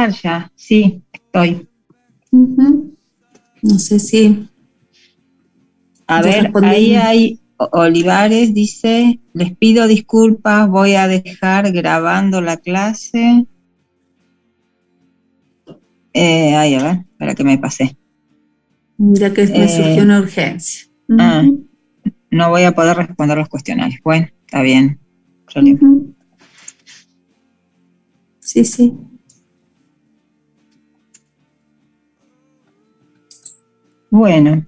empezar ya. Sí, estoy. No sé si A ya ver, respondí. ahí hay Olivares, dice, les pido disculpas, voy a dejar grabando la clase. Ay, a ver, para que me pasé. Ya que me surgió una urgencia. No voy a poder responder los cuestionarios. Bueno, está bien. Sí, sí. Bueno.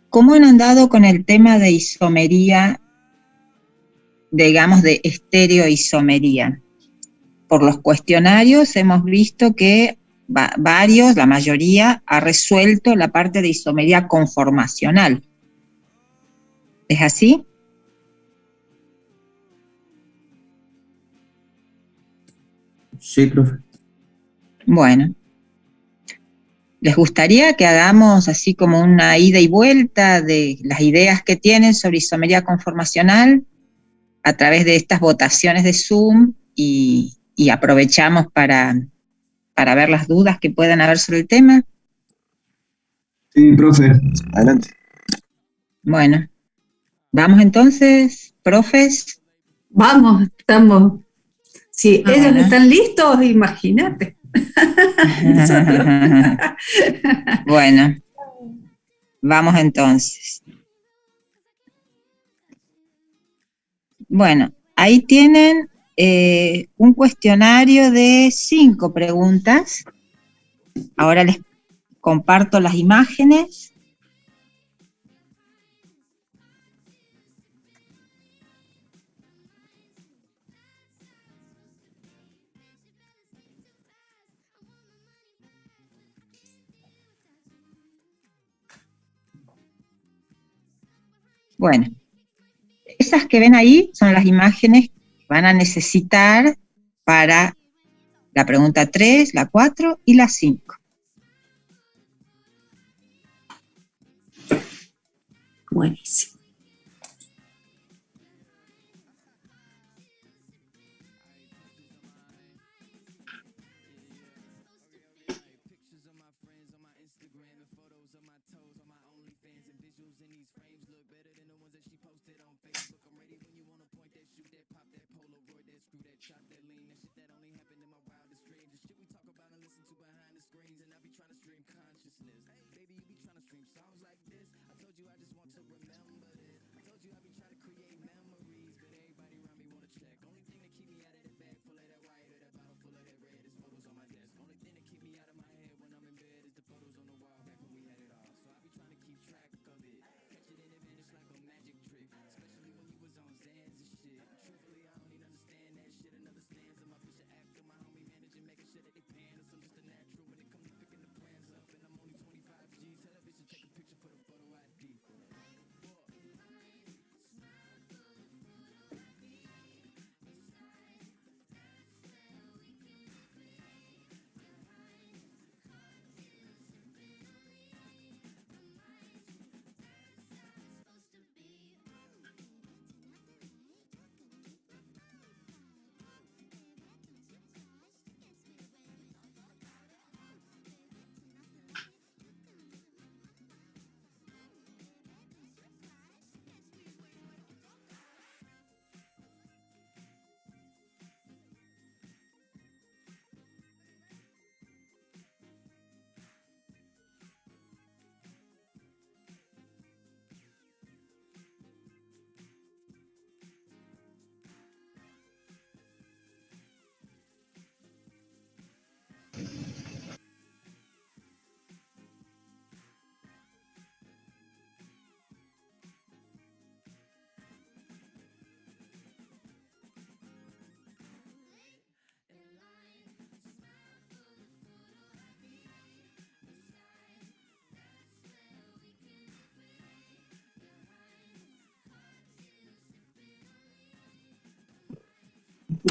¿Cómo han andado con el tema de isomería, digamos, de estereoisomería? Por los cuestionarios hemos visto que varios, la mayoría, ha resuelto la parte de isomería conformacional. ¿Es así? Sí, profe. Bueno. ¿Les gustaría que hagamos así como una ida y vuelta de las ideas que tienen sobre isomería conformacional a través de estas votaciones de Zoom y aprovechamos para ver las dudas que puedan haber sobre el tema? Sí, profe. Adelante. Bueno, vamos entonces, profes. Vamos, estamos. Si ellos están listos, imagínate. Bueno, vamos entonces. Bueno, ahí tienen un cuestionario de 5 preguntas. Ahora les comparto las imágenes. Bueno, esas que ven ahí son las imágenes que van a necesitar para la pregunta 3, la 4 y la 5. Buenísimo.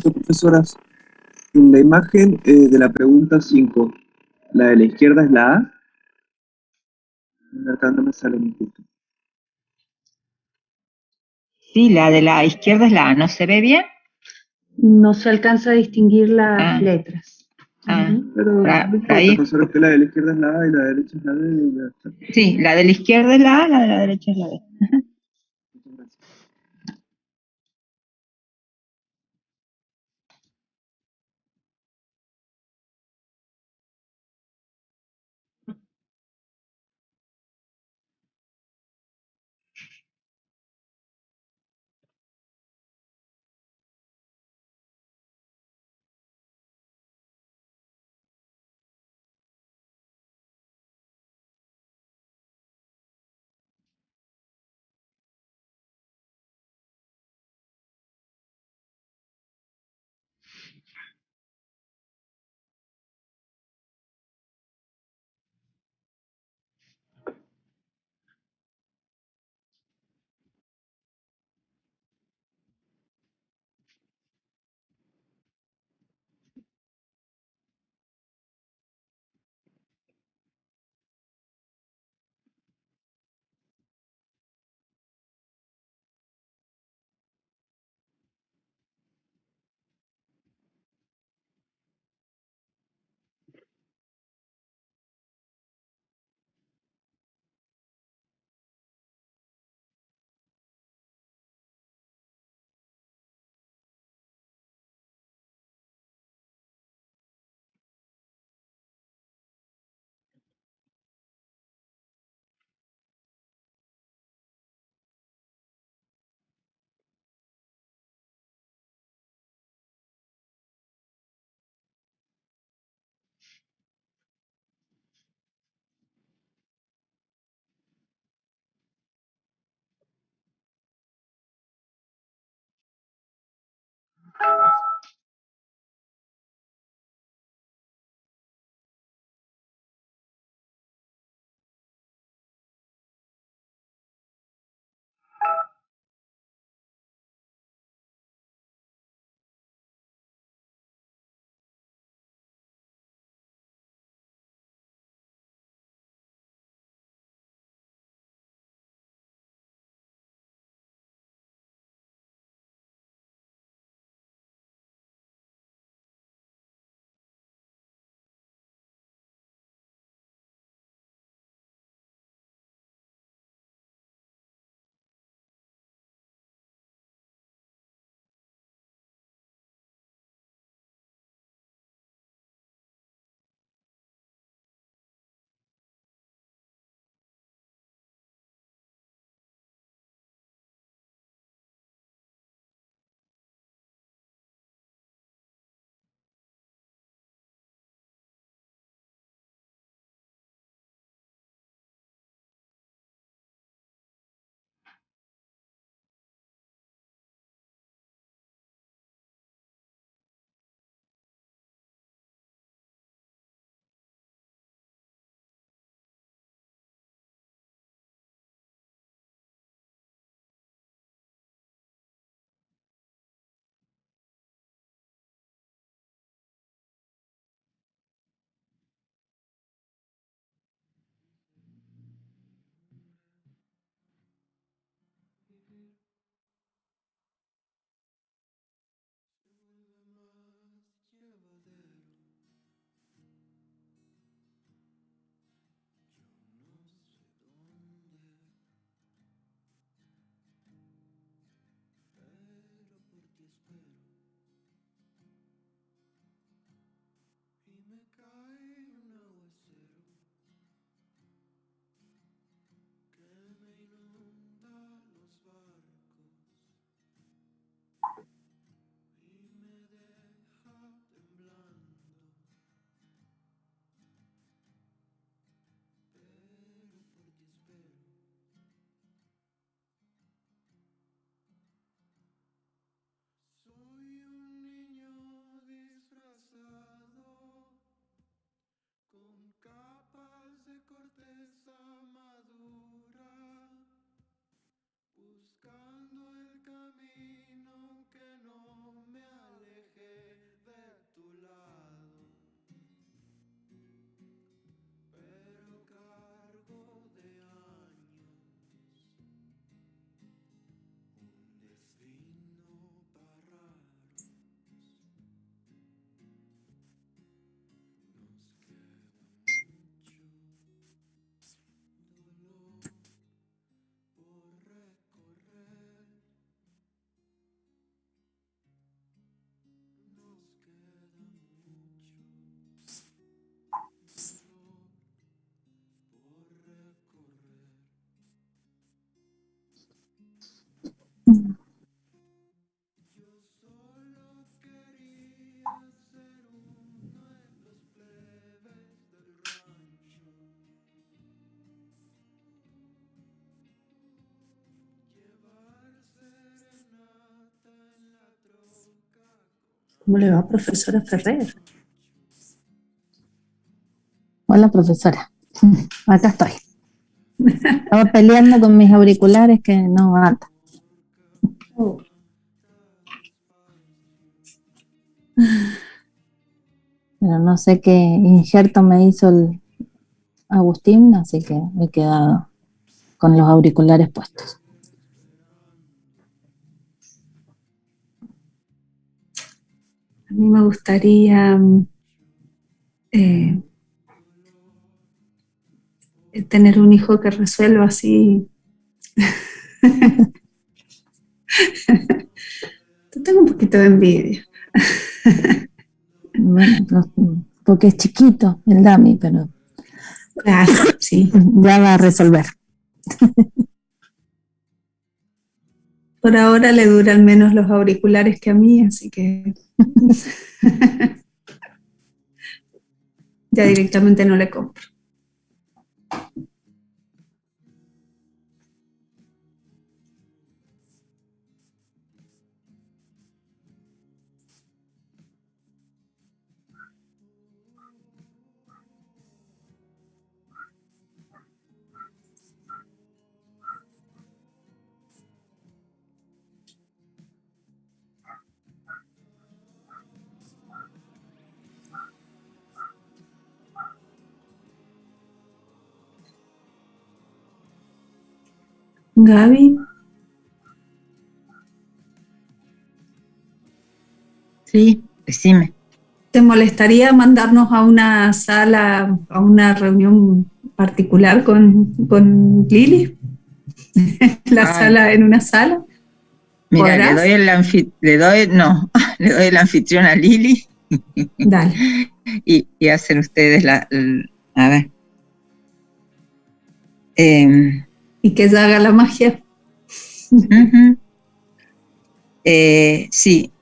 Profesoras, en la imagen de la pregunta 5, ¿la de la izquierda es la A? Acá no me sale mi punto. Sí, la de la izquierda es la A. ¿No se ve bien? No se alcanza a distinguir las letras. Pero no importa, ahí. profesor, que la de la izquierda es la A y la derecha es la D. Y ya está. Sí, la de la izquierda es la A, la de la derecha es la D. Muchas gracias. ¿Cómo le va, profesora Ferrer? Hola, profesora. Acá estoy. Estaba peleando con mis auriculares que no andan. Oh. Pero no sé qué injerto me hizo el Agustín, así que he quedado con los auriculares puestos. A mí me gustaría tener un hijo que resuelva así. Te tengo un poquito de envidia. Bueno, porque es chiquito el Dami, pero Claro, sí. ya va a resolver. Por ahora le duran menos los auriculares que a mí, así que ya directamente no le compro. Gaby, Sí, decime. ¿te molestaría mandarnos a una sala, a una reunión particular con Lili? La Ay, sala, en una sala. mira, ¿Podrás? le doy el anfitrión a Lili Dale. y hacen ustedes a ver. Y que ella haga la magia. Sí.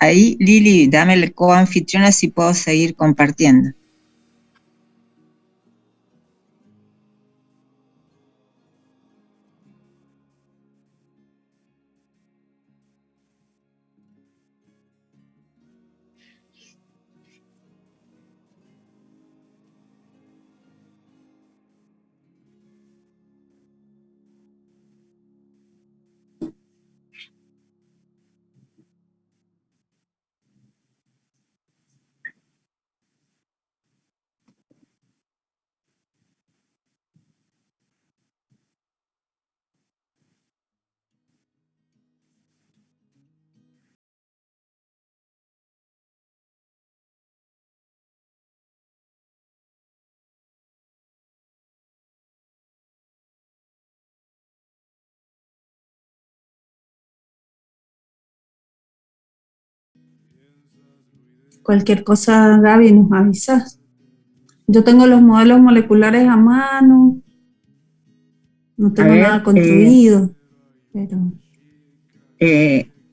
Ahí, Lili, dame el coanfitrión así puedo seguir compartiendo. Cualquier cosa, Gaby, nos avisas. Yo tengo los modelos moleculares a mano, no A tengo nada ver, construido, pero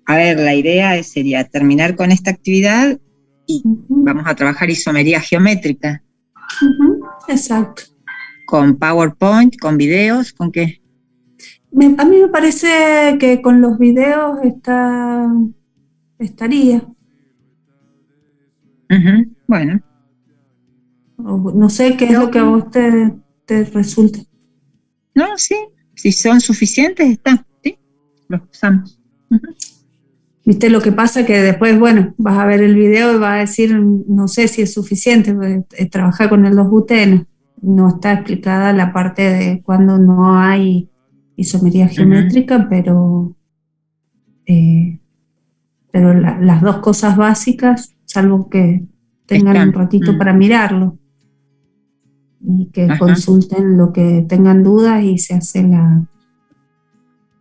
a ver, la idea sería terminar con esta actividad y vamos a trabajar isomería geométrica. Exacto. Con PowerPoint, con videos, ¿con qué? A mí me parece que con los videos estaría. Bueno. No sé qué es lo que a vos te resulta. No, sí, si son suficientes, está, sí, los usamos. Viste, lo que pasa que después, bueno, vas a ver el video y vas a decir, no sé si es suficiente, trabajar con el 2-buteno. No está explicada la parte de cuando no hay isomería geométrica, pero las dos cosas básicas, salvo que tengan un ratito para mirarlo y que consulten lo que tengan dudas y se hace la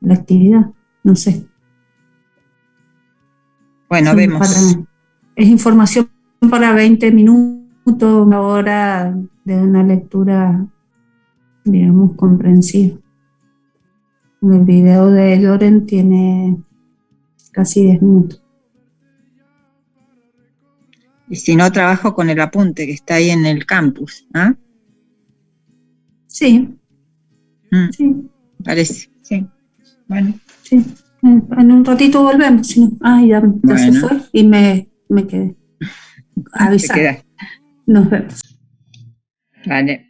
actividad, no sé. Bueno, vemos. Es información para 20 minutos, una hora de una lectura, digamos, comprensiva. El video de Loren tiene casi 10 minutos. Y si no, trabajo con el apunte que está ahí en el campus, ¿ah? Sí. Sí. Parece, sí. Bueno. Sí. En un ratito volvemos. Si no. Ya se Bueno. fue y me quedé. Avisar. Te quedas. Nos vemos. Vale.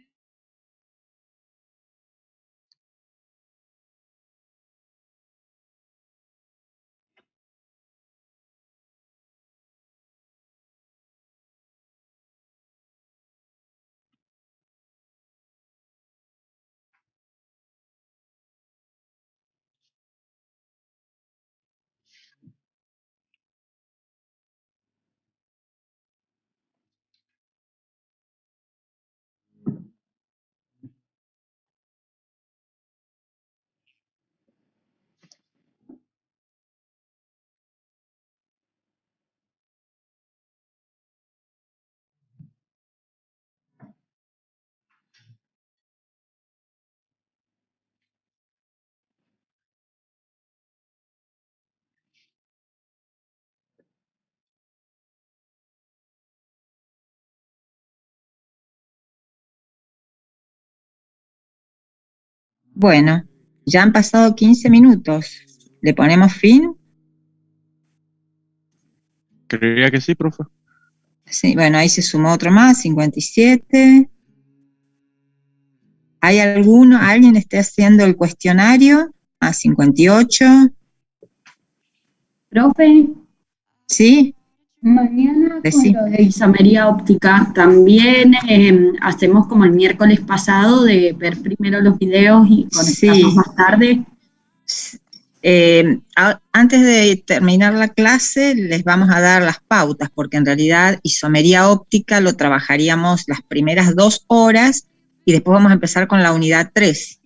Bueno, ya han pasado 15 minutos. ¿Le ponemos fin? Creería que sí, profe. Sí, bueno, ahí se sumó otro más, 57. ¿Hay alguien esté haciendo el cuestionario? 58. Profe, ¿Sí? mañana Decí. con lo de isomería óptica también hacemos como el miércoles pasado de ver primero los videos y conectarnos Sí. más tarde. Antes de terminar la clase les vamos a dar las pautas, porque en realidad isomería óptica lo trabajaríamos las primeras 2 horas y después vamos a empezar con la unidad 3.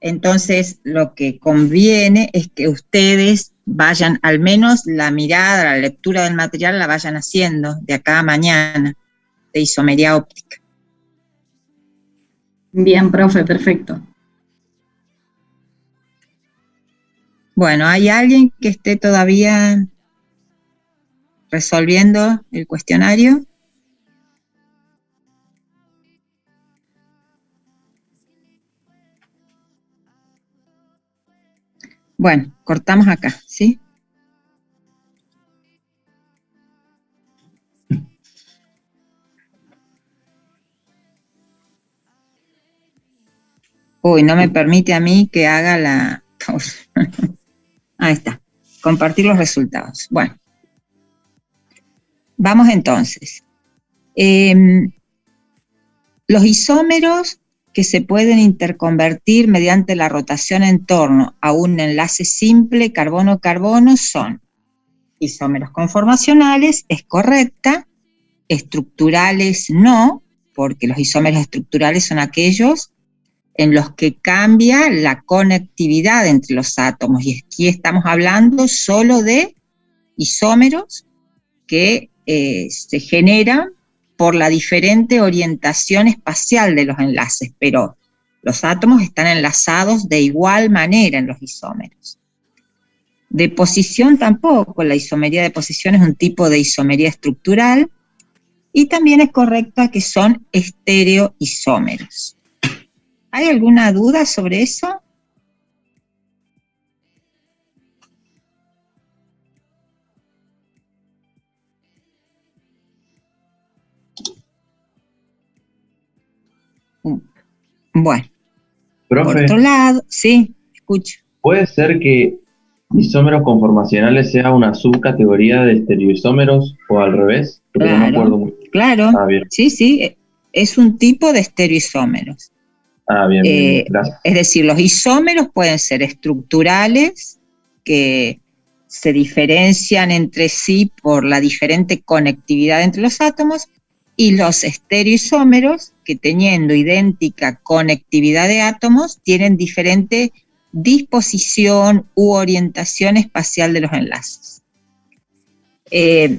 Entonces lo que conviene es que ustedes vayan, al menos la mirada, la lectura del material la vayan haciendo de acá a mañana, de isomería óptica. Bien, profe, perfecto. Bueno, ¿hay alguien que esté todavía resolviendo el cuestionario? Bueno, cortamos acá, ¿sí? Uy, no me permite a mí que haga la... Ahí está, compartir los resultados. Bueno, vamos entonces. Los isómeros que se pueden interconvertir mediante la rotación en torno a un enlace simple carbono-carbono son isómeros conformacionales, es correcta, estructurales no, porque los isómeros estructurales son aquellos en los que cambia la conectividad entre los átomos, y aquí estamos hablando solo de isómeros que se generan por la diferente orientación espacial de los enlaces, pero los átomos están enlazados de igual manera en los isómeros. De posición tampoco, la isomería de posición es un tipo de isomería estructural, y también es correcta que son estereoisómeros. ¿Hay alguna duda sobre eso? Bueno, Profe, por otro lado, sí, escucho. ¿puede ser que isómeros conformacionales sea una subcategoría de estereoisómeros o al revés? Porque no me acuerdo muy bien. Claro, Bien. sí, es un tipo de estereoisómeros. Bien, gracias. Es decir, los isómeros pueden ser estructurales, que se diferencian entre sí por la diferente conectividad entre los átomos, y los estereoisómeros, que teniendo idéntica conectividad de átomos, tienen diferente disposición u orientación espacial de los enlaces.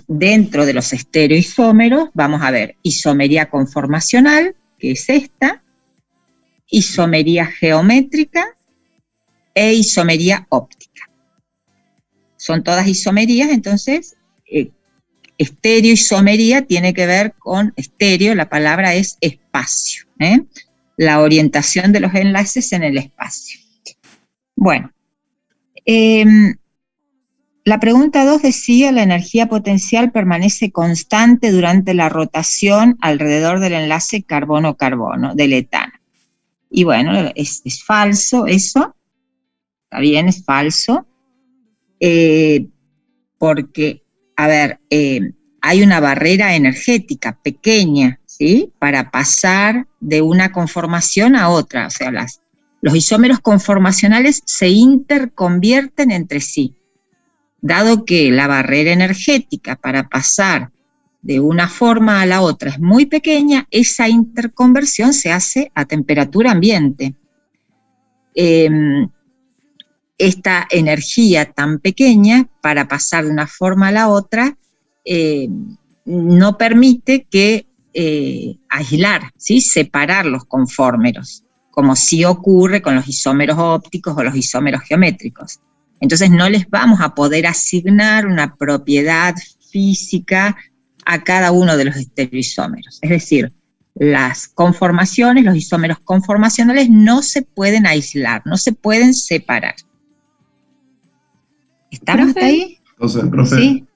Dentro de los estereoisómeros vamos a ver isomería conformacional, que es esta, isomería geométrica e isomería óptica. Son todas isomerías, entonces estereoisomería tiene que ver con estéreo, la palabra es espacio, la orientación de los enlaces en el espacio. Bueno, La pregunta 2 decía, la energía potencial permanece constante durante la rotación alrededor del enlace carbono-carbono, del etano. Y bueno, es falso eso, está bien, es falso, porque, a ver, hay una barrera energética pequeña, ¿sí?, para pasar de una conformación a otra, o sea, los isómeros conformacionales se interconvierten entre sí. Dado que la barrera energética para pasar de una forma a la otra es muy pequeña, esa interconversión se hace a temperatura ambiente. Esta energía tan pequeña para pasar de una forma a la otra no permite que aislar, ¿sí?, separar los conformeros, como sí ocurre con los isómeros ópticos o los isómeros geométricos. Entonces no les vamos a poder asignar una propiedad física a cada uno de los estereoisómeros. Es decir, las conformaciones, los isómeros conformacionales no se pueden aislar, no se pueden separar. ¿Estamos hasta ahí? Entonces, profe. Sí.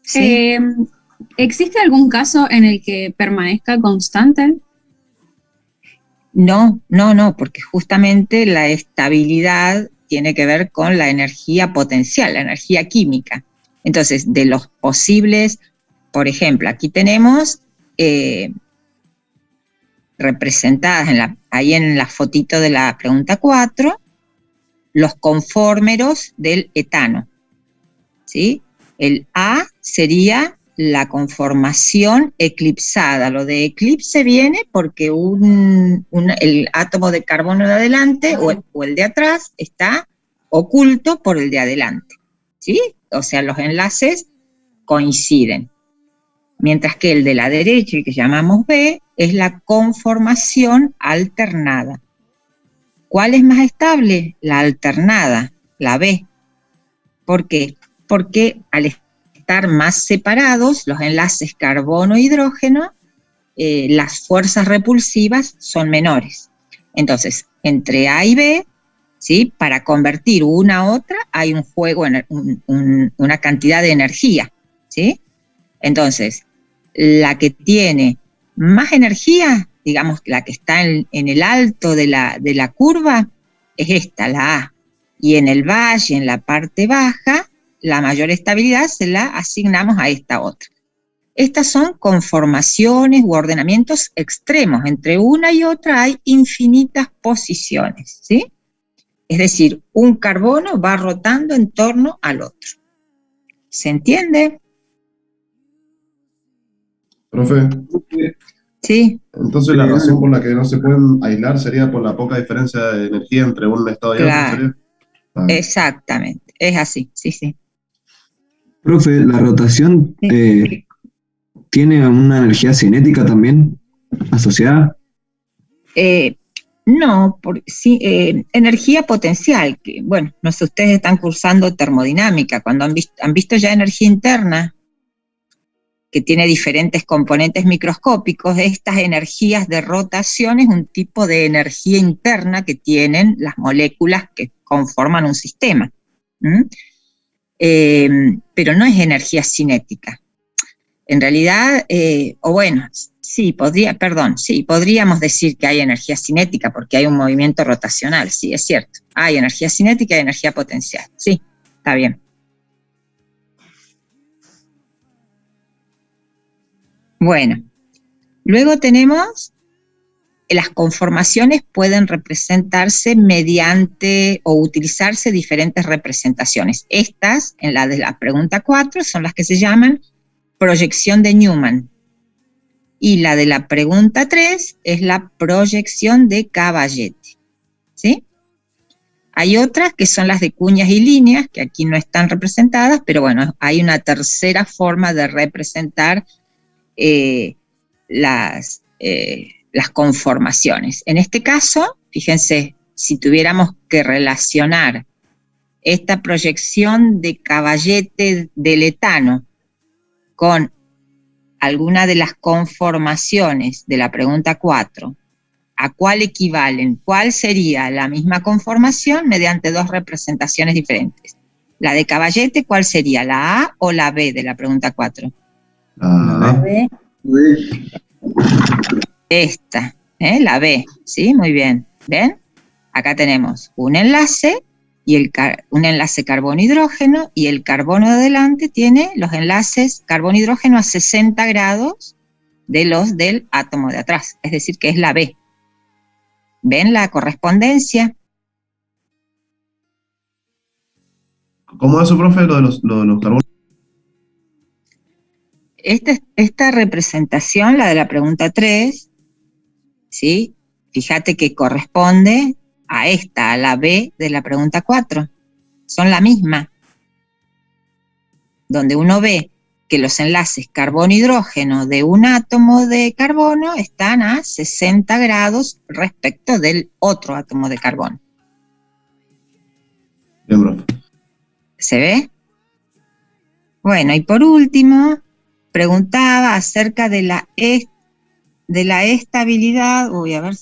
Sí. ¿Existe algún caso en el que permanezca constante? No, porque justamente la estabilidad tiene que ver con la energía potencial, la energía química. Entonces, de los posibles, por ejemplo, aquí tenemos representadas ahí en la fotito de la pregunta 4, los conformeros del etano, ¿sí? El A sería la conformación eclipsada. Lo de eclipse viene porque el átomo de carbono de adelante o el de atrás está oculto por el de adelante, ¿sí? O sea, los enlaces coinciden. Mientras que el de la derecha, el que llamamos B, es la conformación alternada. ¿Cuál es más estable? La alternada, la B. ¿Por qué? Porque al estar más separados, los enlaces carbono-hidrógeno, las fuerzas repulsivas son menores. Entonces, entre A y B, ¿sí?, para convertir una a otra, hay un juego, una cantidad de energía, ¿sí? Entonces, la que tiene más energía, digamos, la que está en el alto de la curva, es esta, la A. Y en el valle, en la parte baja, la mayor estabilidad se la asignamos a esta otra. Estas son conformaciones u ordenamientos extremos. Entre una y otra hay infinitas posiciones, ¿sí? Es decir, un carbono va rotando en torno al otro. ¿Se entiende? Profe. Sí. Entonces la razón por la que no se pueden aislar sería por la poca diferencia de energía entre un estado y otro, ¿sería? Exactamente, es así, sí. Profe, ¿la rotación tiene una energía cinética también asociada? No, energía potencial, que bueno, no sé, ustedes están cursando termodinámica, cuando han visto ya energía interna, que tiene diferentes componentes microscópicos. Estas energías de rotación es un tipo de energía interna que tienen las moléculas que conforman un sistema. Pero no es energía cinética. En realidad, podríamos decir que hay energía cinética porque hay un movimiento rotacional, sí, es cierto. Hay energía cinética y energía potencial, sí, está bien. Bueno, luego tenemos las conformaciones pueden representarse mediante o utilizarse diferentes representaciones. Estas, en la de la pregunta 4, son las que se llaman proyección de Newman. Y la de la pregunta 3 es la proyección de Cavallete, ¿sí? Hay otras que son las de cuñas y líneas, que aquí no están representadas, pero bueno, hay una tercera forma de representar las conformaciones. En este caso, fíjense, si tuviéramos que relacionar esta proyección de Cavallete del etano con alguna de las conformaciones de la pregunta 4, ¿a cuál equivalen? ¿Cuál sería la misma conformación mediante dos representaciones diferentes? La de Caballete, ¿cuál sería? ¿La A o la B de la pregunta 4? La B. Esta, la B, ¿sí? Muy bien. ¿Ven? Acá tenemos un enlace, y un enlace carbono-hidrógeno, y el carbono de adelante tiene los enlaces carbono-hidrógeno a 60 grados de los del átomo de atrás, es decir, que es la B. ¿Ven la correspondencia? ¿Cómo es su profe lo de los carbonos? Esta representación, la de la pregunta 3, ¿sí? Fíjate que corresponde a esta, a la B de la pregunta 4. Son la misma. Donde uno ve que los enlaces carbono-hidrógeno de un átomo de carbono están a 60 grados respecto del otro átomo de carbono. Bien, profe. ¿Se ve? Bueno, y por último, preguntaba acerca de la estabilidad. Uy, a ver,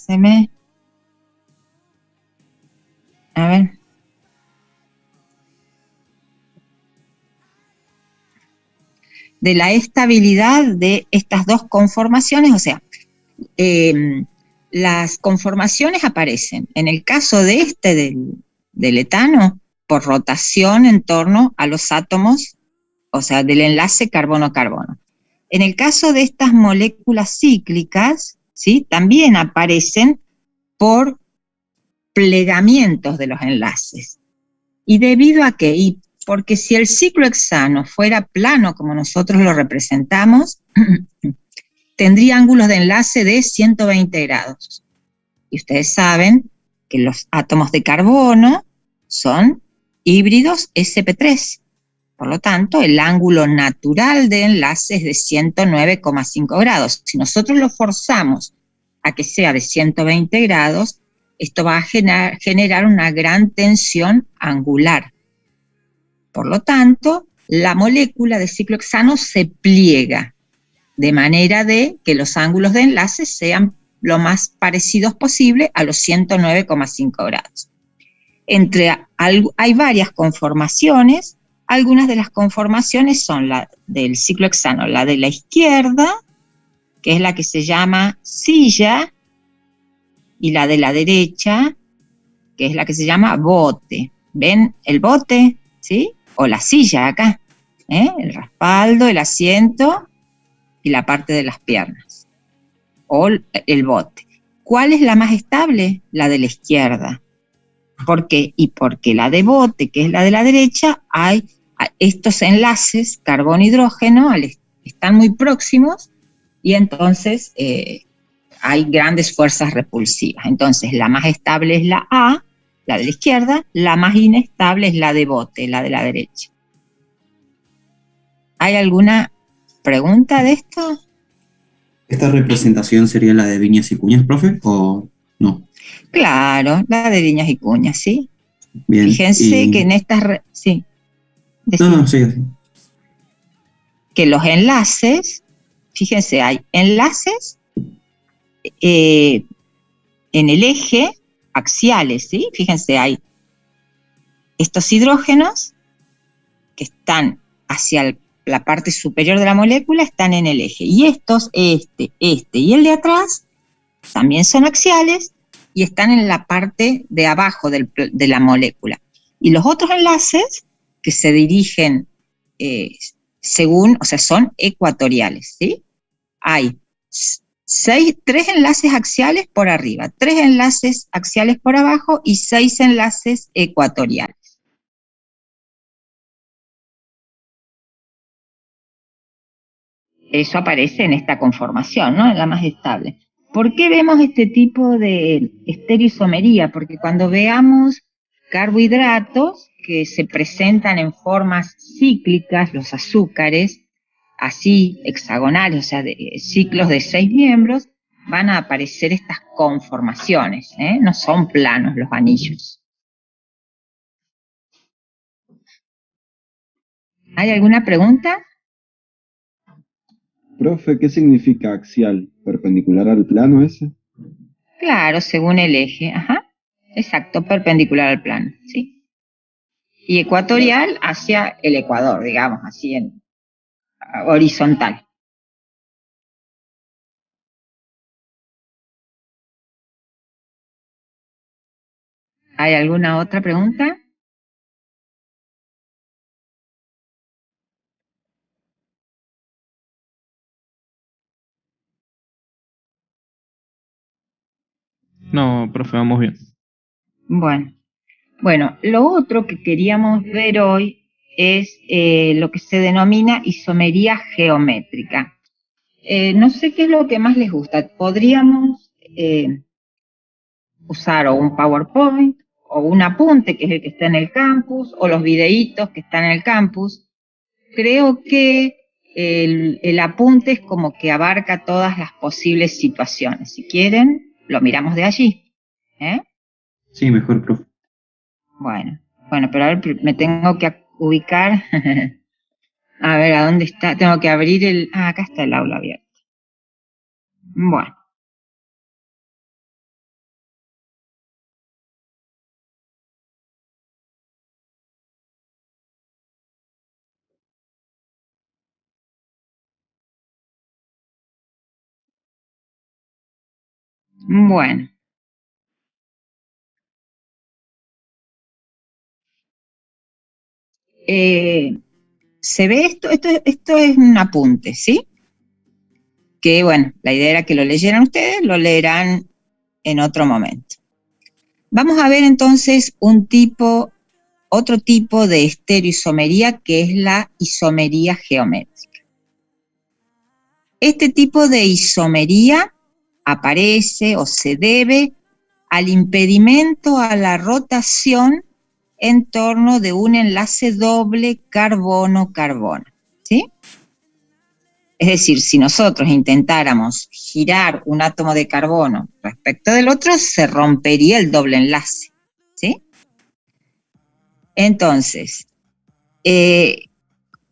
a ver. De la estabilidad de estas dos conformaciones, o sea, las conformaciones aparecen, en el caso de del etano, por rotación en torno a los átomos, o sea, del enlace carbono-carbono. En el caso de estas moléculas cíclicas, ¿sí? También aparecen por plegamientos de los enlaces. ¿Y debido a qué? Porque si el ciclo hexano fuera plano como nosotros lo representamos, tendría ángulos de enlace de 120 grados. Y ustedes saben que los átomos de carbono son híbridos sp3. Por lo tanto, el ángulo natural de enlace es de 109,5 grados. Si nosotros lo forzamos a que sea de 120 grados, esto va a generar una gran tensión angular. Por lo tanto, la molécula de ciclo hexano se pliega, de manera de que los ángulos de enlace sean lo más parecidos posible a los 109,5 grados. Hay varias conformaciones. Algunas de las conformaciones son la del ciclo hexano, la de la izquierda, que es la que se llama silla, y la de la derecha, que es la que se llama bote. ¿Ven el bote? ¿Sí? O la silla acá, el respaldo, el asiento y la parte de las piernas, o el bote. ¿Cuál es la más estable? La de la izquierda. ¿Por qué? Y porque la de bote, que es la de la derecha, hay estos enlaces carbono-hidrógeno, están muy próximos, y entonces hay grandes fuerzas repulsivas. Entonces la más estable es la A, la de la izquierda, la más inestable es la de bote, la de la derecha. ¿Hay alguna pregunta de esto? ¿Esta representación sería la de Viñas y Cuñas, profe, o no? Claro, la de Viñas y Cuñas, ¿sí? Bien. Fíjense que en estas... sí. No, sí. Que los enlaces, fíjense, hay enlaces en el eje axiales, ¿sí? Fíjense, hay estos hidrógenos que están hacia la parte superior de la molécula, están en el eje. Y estos, este y el de atrás, también son axiales y están en la parte de abajo de la molécula. Y los otros enlaces que se dirigen según, o sea, son ecuatoriales, ¿sí? Hay 3 enlaces axiales por arriba, 3 enlaces axiales por abajo y 6 enlaces ecuatoriales. Eso aparece en esta conformación, ¿no? En la más estable. ¿Por qué vemos este tipo de estereoisomería? Porque cuando veamos carbohidratos que se presentan en formas cíclicas, los azúcares, así hexagonales, o sea, de ciclos de 6 miembros, van a aparecer estas conformaciones, ¿eh? No son planos los anillos. ¿Hay alguna pregunta? Profe, ¿qué significa axial? ¿Perpendicular al plano ese? Claro, según el eje, ajá. Exacto, perpendicular al plano, ¿sí? y ecuatorial hacia el Ecuador, digamos, así en horizontal. ¿Hay alguna otra pregunta? No, profe, vamos bien. Bueno, lo otro que queríamos ver hoy es lo que se denomina isomería geométrica. No sé qué es lo que más les gusta. Podríamos usar o un PowerPoint o un apunte, que es el que está en el campus, o los videitos que están en el campus. Creo que el apunte es como que abarca todas las posibles situaciones. Si quieren, lo miramos de allí. Sí, mejor, profe. Bueno, pero a ver, me tengo que ubicar. A ver, ¿a dónde está? Tengo que abrir el... Ah, acá está el aula abierta. Bueno. Bueno. ¿Se ve esto? Esto es un apunte, ¿sí? Que, bueno, la idea era que lo leyeran ustedes, lo leerán en otro momento. Vamos a ver entonces otro tipo de estereoisomería, que es la isomería geométrica. Este tipo de isomería aparece o se debe al impedimento a la rotación en torno de un enlace doble carbono-carbono, ¿sí? Es decir, si nosotros intentáramos girar un átomo de carbono respecto del otro, se rompería el doble enlace, ¿sí? Entonces,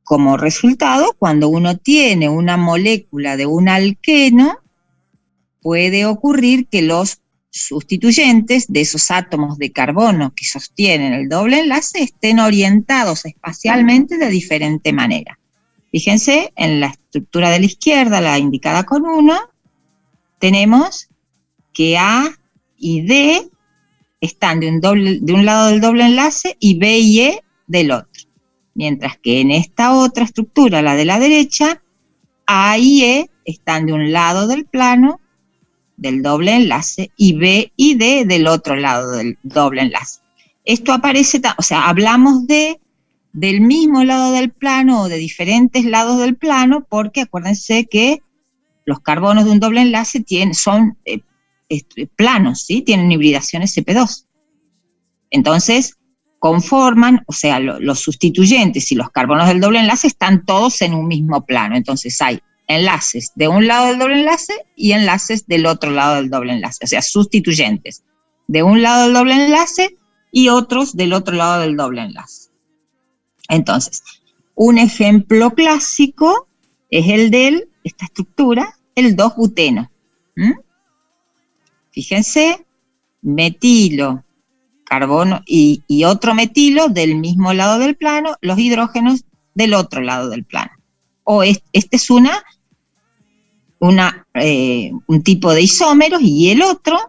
como resultado, cuando uno tiene una molécula de un alqueno, puede ocurrir que los sustituyentes de esos átomos de carbono que sostienen el doble enlace estén orientados espacialmente de diferente manera. Fíjense, en la estructura de la izquierda, la indicada con 1, tenemos que A y D están de un lado del doble enlace y B y E del otro. Mientras que en esta otra estructura, la de la derecha, A y E están de un lado del plano del doble enlace y B y D del otro lado del doble enlace. Esto aparece, o sea, hablamos del mismo lado del plano o de diferentes lados del plano, porque acuérdense que los carbonos de un doble enlace son planos, ¿sí? Tienen hibridación sp2. Entonces, conforman, o sea, los sustituyentes y los carbonos del doble enlace están todos en un mismo plano. Entonces hay enlaces de un lado del doble enlace y enlaces del otro lado del doble enlace, o sea, sustituyentes de un lado del doble enlace y otros del otro lado del doble enlace. Entonces, un ejemplo clásico es el de esta estructura, el 2-buteno. Fíjense, metilo, carbono y otro metilo del mismo lado del plano, los hidrógenos del otro lado del plano. O este es un tipo de isómeros, y el otro,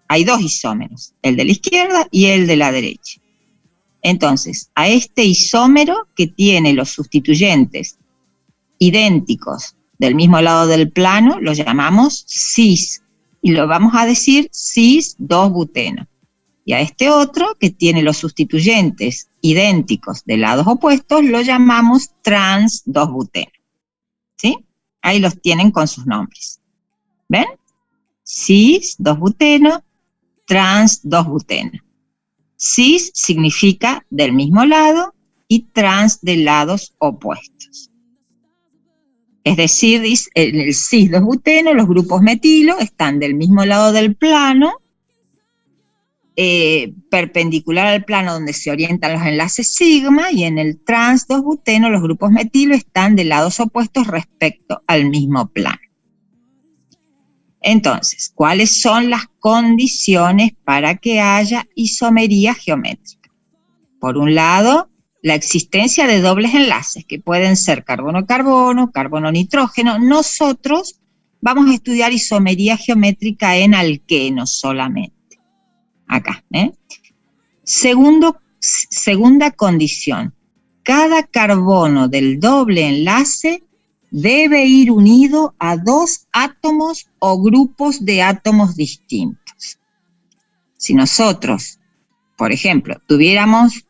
hay dos isómeros, el de la izquierda y el de la derecha. Entonces, a este isómero que tiene los sustituyentes idénticos del mismo lado del plano, lo llamamos cis, y lo vamos a decir cis-2-buteno. Y a este otro, que tiene los sustituyentes idénticos de lados opuestos, lo llamamos trans-2-buteno. ¿Sí? Ahí los tienen con sus nombres. ¿Ven? Cis-2-buteno, trans-2-buteno. Cis significa del mismo lado y trans de lados opuestos. Es decir, en el cis-2-buteno los grupos metilo están del mismo lado del plano, perpendicular al plano donde se orientan los enlaces sigma, y en el trans-2-buteno los grupos metilo están de lados opuestos respecto al mismo plano. Entonces, ¿cuáles son las condiciones para que haya isomería geométrica? por un lado, la existencia de dobles enlaces, que pueden ser carbono-carbono, carbono-nitrógeno. Nosotros vamos a estudiar isomería geométrica en alquenos solamente. Acá, Segunda condición. Cada carbono del doble enlace debe ir unido a 2 átomos o grupos de átomos distintos. Si nosotros, por ejemplo, tuviéramos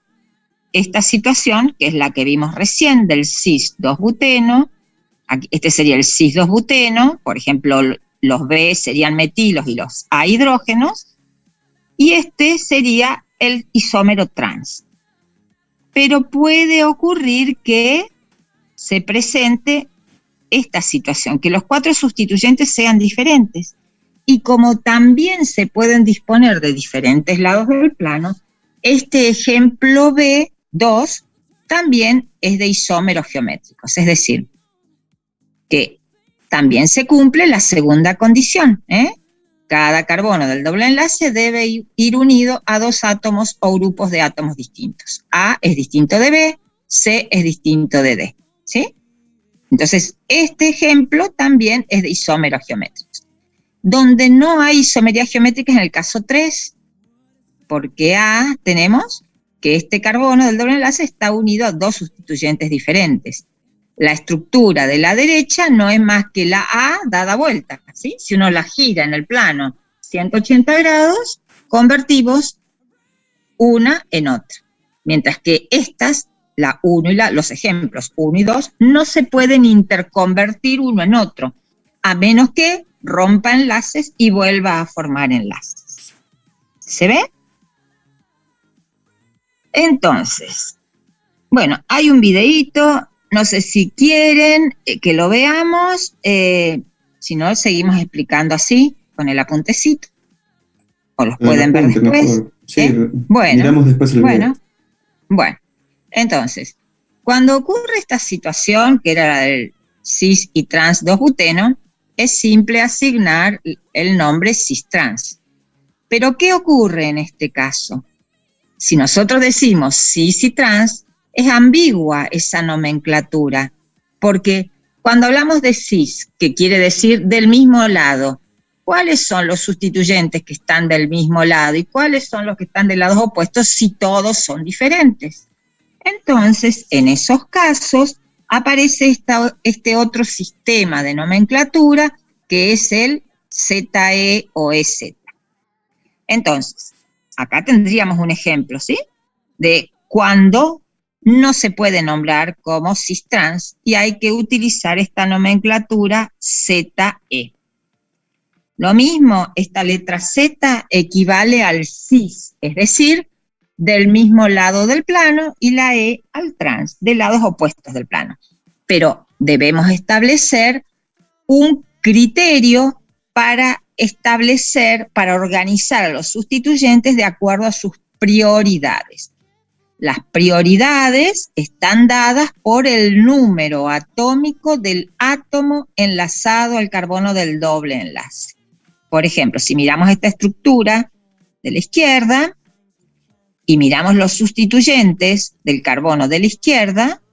esta situación, que es la que vimos recién, del cis-2-buteno, este sería el cis-2-buteno, por ejemplo, los B serían metilos y los A hidrógenos, y este sería el isómero trans. Pero puede ocurrir que se presente esta situación, que los 4 sustituyentes sean diferentes. Y como también se pueden disponer de diferentes lados del plano, este ejemplo B2 también es de isómeros geométricos, es decir, que también se cumple la segunda condición, Cada carbono del doble enlace debe ir unido a 2 átomos o grupos de átomos distintos. A es distinto de B, C es distinto de D, ¿sí? Entonces, este ejemplo también es de isómeros geométricos. Donde no hay isomería geométrica es en el caso 3, porque A tenemos que este carbono del doble enlace está unido a 2 sustituyentes diferentes. La estructura de la derecha no es más que la A dada vuelta, ¿sí? Si uno la gira en el plano 180 grados, convertimos una en otra. Mientras que estas, la 1 y los ejemplos 1 y 2, no se pueden interconvertir uno en otro, a menos que rompa enlaces y vuelva a formar enlaces. ¿Se ve? Entonces, bueno, hay un videíto. No sé si quieren que lo veamos, si no, seguimos explicando así, con el apuntecito, o los pueden ver después. Sí, bueno, miramos después el video. Bueno, entonces, cuando ocurre esta situación, que era la del cis y trans 2-buteno, es simple asignar el nombre cis-trans. Pero, ¿qué ocurre en este caso? Si nosotros decimos cis y trans, es ambigua esa nomenclatura, porque cuando hablamos de cis, que quiere decir del mismo lado, ¿cuáles son los sustituyentes que están del mismo lado y cuáles son los que están de lados opuestos si todos son diferentes? Entonces, en esos casos, aparece este otro sistema de nomenclatura que es el ZE o EZ. Entonces, acá tendríamos un ejemplo, ¿sí? De cuando no se puede nombrar como cis-trans y hay que utilizar esta nomenclatura ZE. Lo mismo, esta letra Z equivale al cis, es decir, del mismo lado del plano, y la E al trans, de lados opuestos del plano. Pero debemos establecer un criterio para organizar a los sustituyentes de acuerdo a sus prioridades. Las prioridades están dadas por el número atómico del átomo enlazado al carbono del doble enlace. Por ejemplo, si miramos esta estructura de la izquierda y miramos los sustituyentes del carbono de la izquierda,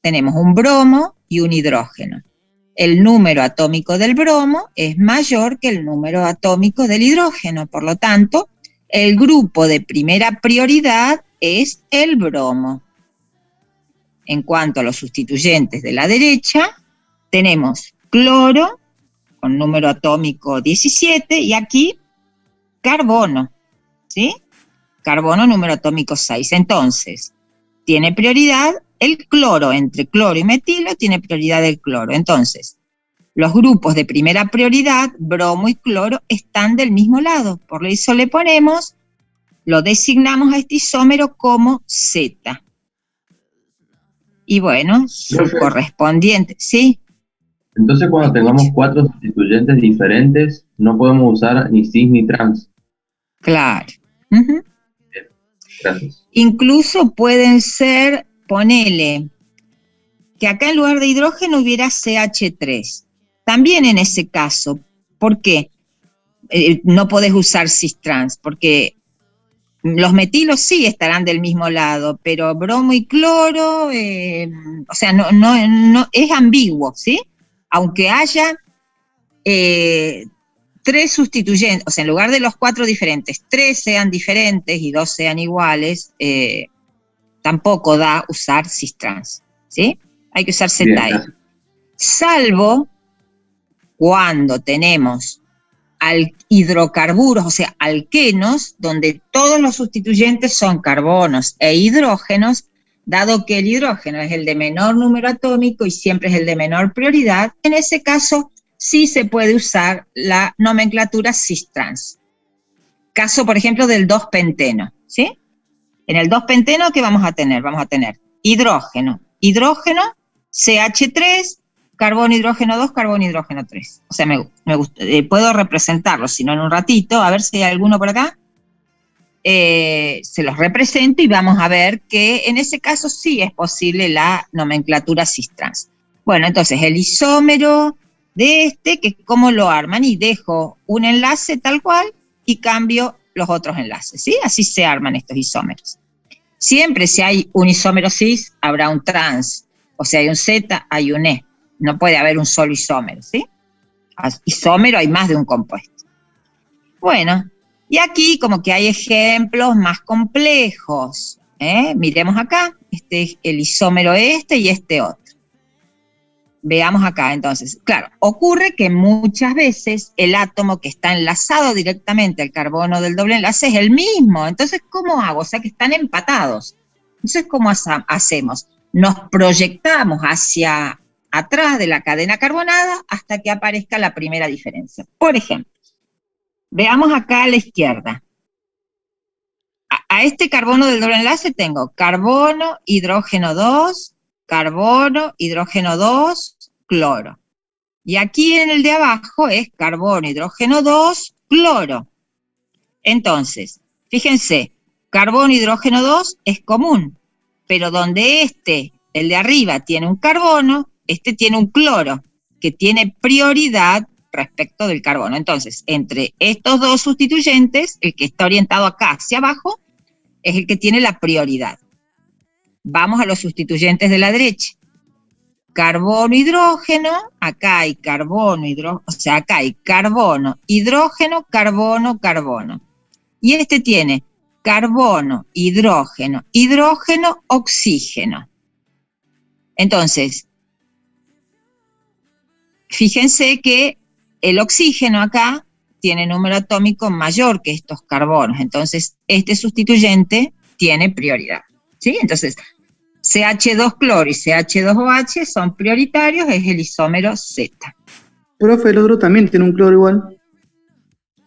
tenemos un bromo y un hidrógeno. El número atómico del bromo es mayor que el número atómico del hidrógeno, por lo tanto, el grupo de primera prioridad es el bromo. En cuanto a los sustituyentes de la derecha, tenemos cloro, con número atómico 17, y aquí carbono, ¿sí? Carbono, número atómico 6. Entonces, tiene prioridad el cloro, entre cloro y metilo, tiene prioridad el cloro. Entonces, los grupos de primera prioridad, bromo y cloro, están del mismo lado. Por eso lo designamos a este isómero como Z. Y bueno, su correspondiente, ¿sí? Entonces, cuando tengamos 4 sustituyentes diferentes, no podemos usar ni cis ni trans. Claro. Bien, gracias. Incluso pueden ser, ponele, que acá en lugar de hidrógeno hubiera CH3. También en ese caso, ¿por qué no podés usar cis-trans? Porque los metilos sí estarán del mismo lado, pero bromo y cloro, o sea, no, es ambiguo, ¿sí? Aunque haya 3 sustituyentes, o sea, en lugar de los 4 diferentes, 3 sean diferentes y 2 sean iguales, tampoco da usar cis-trans, ¿sí? Hay que usar ZE. Salvo cuando tenemos hidrocarburos, o sea, alquenos, donde todos los sustituyentes son carbonos e hidrógenos, dado que el hidrógeno es el de menor número atómico y siempre es el de menor prioridad, en ese caso sí se puede usar la nomenclatura cis-trans. Caso, por ejemplo, del 2-penteno, ¿sí? En el 2-penteno, ¿qué vamos a tener? Vamos a tener hidrógeno, CH3, carbono, hidrógeno 2, carbono, hidrógeno 3. O sea, puedo representarlo, si no en un ratito, a ver si hay alguno por acá. Se los represento y vamos a ver que en ese caso sí es posible la nomenclatura cis-trans. Bueno, entonces el isómero de que cómo lo arman, y dejo un enlace tal cual y cambio los otros enlaces, ¿sí? Así se arman estos isómeros. Siempre si hay un isómero cis, habrá un trans, o sea, hay un Z, hay un E. No puede haber un solo isómero, ¿sí? Isómero hay más de un compuesto. Bueno, y aquí como que hay ejemplos más complejos. Miremos acá, este es el isómero y este otro. Veamos acá, entonces, claro, ocurre que muchas veces el átomo que está enlazado directamente al carbono del doble enlace es el mismo. Entonces, ¿cómo hago? O sea, que están empatados. Entonces, ¿cómo hacemos? Nos proyectamos hacia atrás de la cadena carbonada hasta que aparezca la primera diferencia. Por ejemplo, veamos acá a la izquierda. A este carbono del doble enlace tengo carbono, hidrógeno 2, carbono, hidrógeno 2, cloro. Y aquí en el de abajo es carbono, hidrógeno 2, cloro. Entonces, fíjense, carbono, hidrógeno 2 es común, pero donde el de arriba, tiene un carbono, tiene un cloro, que tiene prioridad respecto del carbono. Entonces, entre estos dos sustituyentes, el que está orientado acá hacia abajo, es el que tiene la prioridad. Vamos a los sustituyentes de la derecha. Carbono, hidrógeno, acá hay carbono, hidrógeno, o sea, acá hay carbono, hidrógeno, carbono, carbono. Y tiene carbono, hidrógeno, hidrógeno, oxígeno. Entonces, fíjense que el oxígeno acá tiene número atómico mayor que estos carbonos. Entonces, este sustituyente tiene prioridad, ¿sí? Entonces, CH2 cloro y CH2OH son prioritarios, es el isómero Z. Profe, el otro también tiene un cloro igual.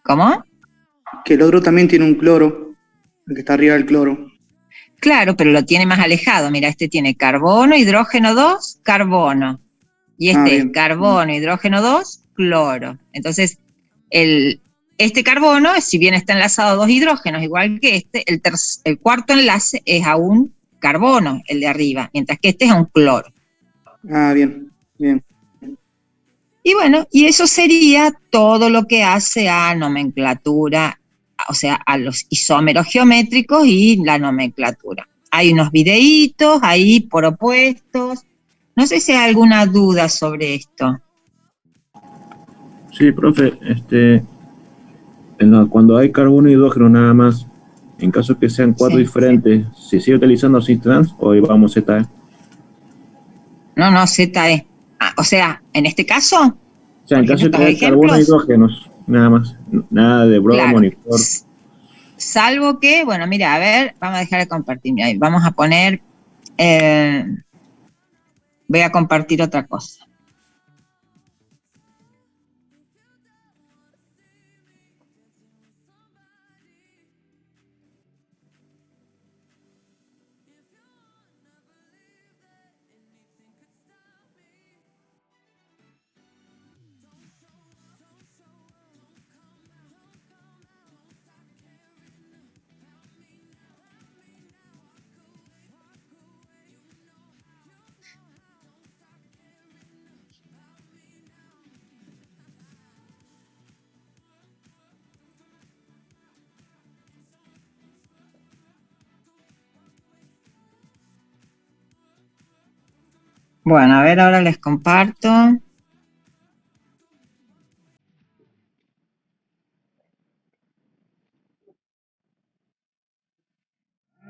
¿Cómo? Que el otro también tiene un cloro, el que está arriba del cloro. Claro, pero lo tiene más alejado. Mira, tiene carbono, hidrógeno 2, carbono. Y es carbono, hidrógeno 2, cloro. Entonces, este carbono, si bien está enlazado a 2 hidrógenos, igual que el cuarto enlace es a un carbono, el de arriba, mientras que es a un cloro. Bien, bien. Y bueno, y eso sería todo lo que hace a nomenclatura, o sea, a los isómeros geométricos y la nomenclatura. Hay unos videitos ahí por opuestos. No sé si hay alguna duda sobre esto. Sí, profe, cuando hay carbono y hidrógeno nada más, en caso que sean 4 diferentes, ¿se sigue utilizando cis-trans o vamos ZE? No, ZE. O sea, en este caso. O sea, en caso de que haya carbono y hidrógenos, nada más. Nada de bromo ni flor. Salvo que, bueno, mira, a ver, vamos a dejar de compartir. Mira, vamos a poner. Voy a compartir otra cosa. Bueno, a ver, ahora les comparto.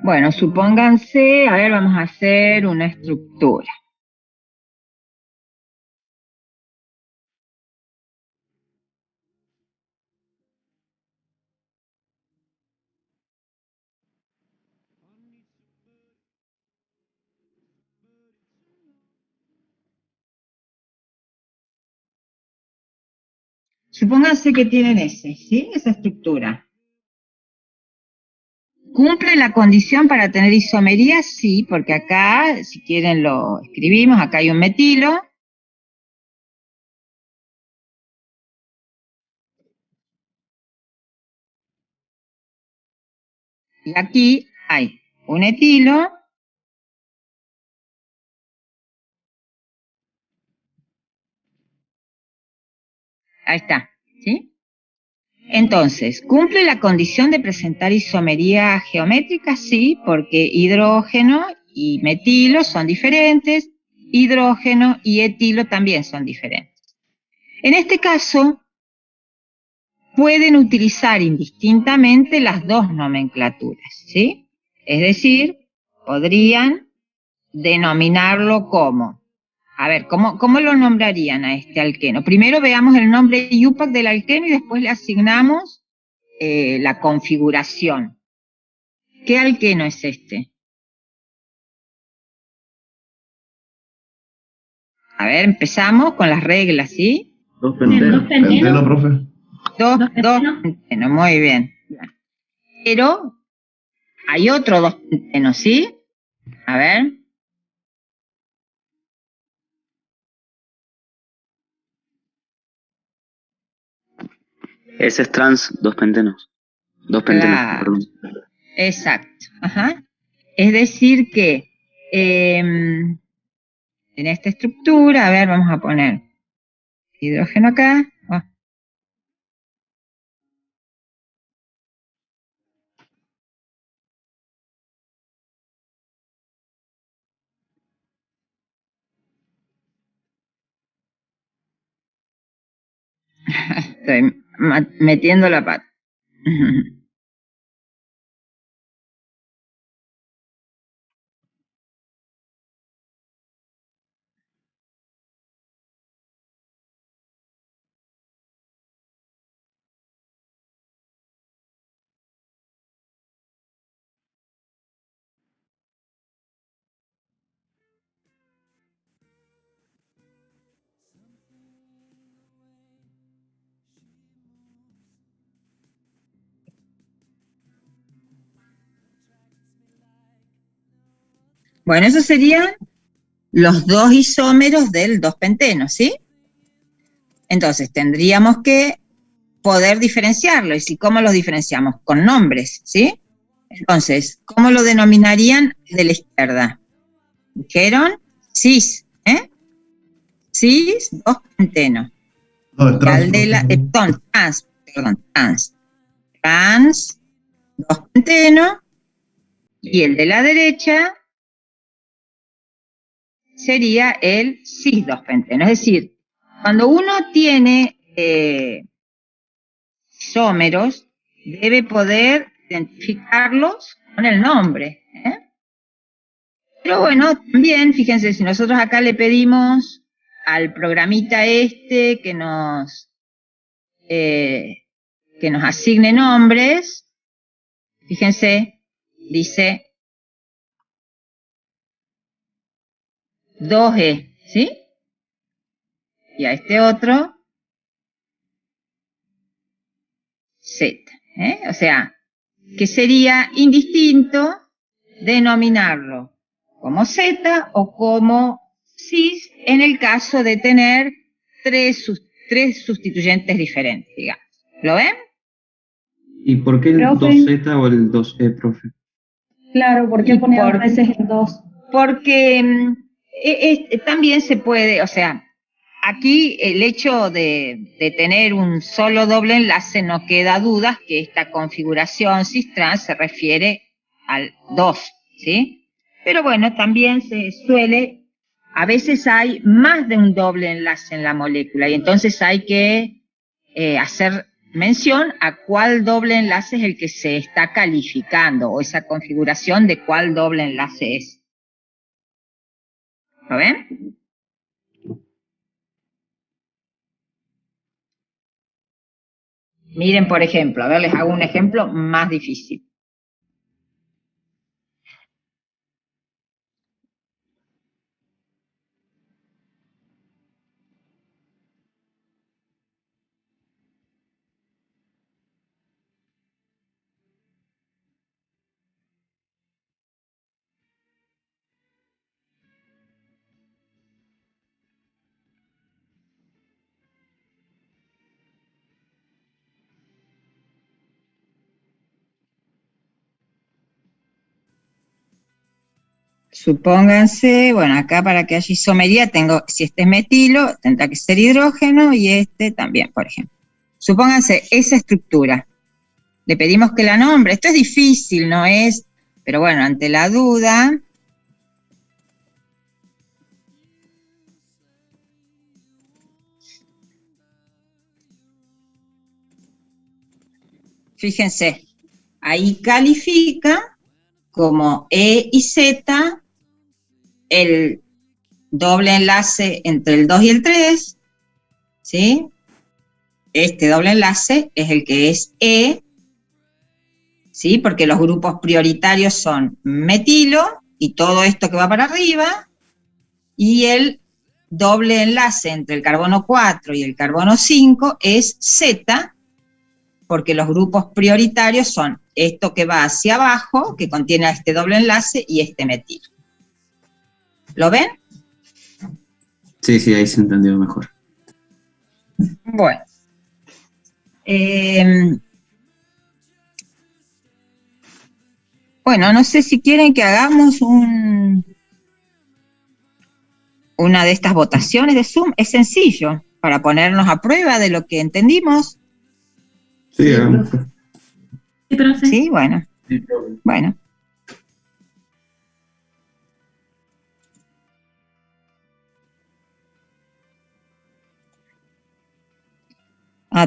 Bueno, supónganse, a ver, vamos a hacer una estructura. Supónganse que tienen ¿sí? Esa estructura. ¿Cumple la condición para tener isomería? Sí, porque acá, si quieren lo escribimos, acá hay un metilo. Y aquí hay un etilo. Ahí está, ¿sí? Entonces, ¿cumple la condición de presentar isomería geométrica? Sí, porque hidrógeno y metilo son diferentes, hidrógeno y etilo también son diferentes. En este caso, pueden utilizar indistintamente las dos nomenclaturas, ¿sí? Es decir, podrían denominarlo como, a ver, ¿cómo lo nombrarían a este alqueno? Primero veamos el nombre IUPAC del alqueno y después le asignamos la configuración. ¿Qué alqueno es este? A ver, empezamos con las reglas, ¿sí? Dos pentenos. ¿Penteno, profe? Dos pentenos, muy bien. Pero hay otro dos pentenos, ¿sí? A ver. Ese es trans, dos pentenos. Dos pentenos, Claro. perdón. Exacto. Ajá. Es decir que en esta estructura, a ver, vamos a poner hidrógeno acá. Oh. Estoy metiendo la pata. Bueno, esos serían los dos isómeros del dos penteno, ¿sí? Entonces, tendríamos que poder diferenciarlos. ¿Y cómo los diferenciamos? Con nombres, ¿sí? Entonces, ¿cómo lo denominarían de la izquierda? Dijeron cis, ¿eh? Cis, dos penteno. No, es trans. Trans, dos penteno. Y el de la derecha sería el cis dos penteno. Es decir, cuando uno tiene isómeros, debe poder identificarlos con el nombre, ¿eh? Pero bueno, también, fíjense, si nosotros acá le pedimos al programita que nos asigne nombres, fíjense, dice 2E, ¿sí? Y a este otro, Z, ¿eh? O sea, que sería indistinto denominarlo como Z o como cis en el caso de tener tres sustituyentes diferentes, digamos. ¿Lo ven? ¿Y por qué el Profe. 2Z o el 2E, profe? Claro, ¿por qué poner a veces el 2? Porque también se puede, o sea, aquí el hecho de tener un solo doble enlace no queda dudas que esta configuración cis-trans se refiere al 2, ¿sí? Pero bueno, también se suele a veces hay más de un doble enlace en la molécula y entonces hay que hacer mención a cuál doble enlace es el que se está calificando o esa configuración de cuál doble enlace es. ¿Lo ven? Miren, por ejemplo, a ver, les hago un ejemplo más difícil. Supónganse, bueno, acá para que haya isomería tengo, si este es metilo, tendrá que ser hidrógeno y este también, por ejemplo. Supónganse esa estructura. Le pedimos que la nombre. Esto es difícil, ¿no es? Pero bueno, ante la duda, fíjense, ahí califica como E y Z el doble enlace entre el 2 y el 3, ¿sí? Este doble enlace es el que es E, ¿sí? Porque los grupos prioritarios son metilo y todo esto que va para arriba, y el doble enlace entre el carbono 4 y el carbono 5 es Z, porque los grupos prioritarios son esto que va hacia abajo, que contiene este doble enlace, y este metilo. ¿Lo ven? Sí, sí, ahí se entendió mejor. Bueno. Bueno, no sé si quieren que hagamos una de estas votaciones de Zoom. Es sencillo, para ponernos a prueba de lo que entendimos. Sí, hagamos. Sí, profe. Sí, bueno. Bueno.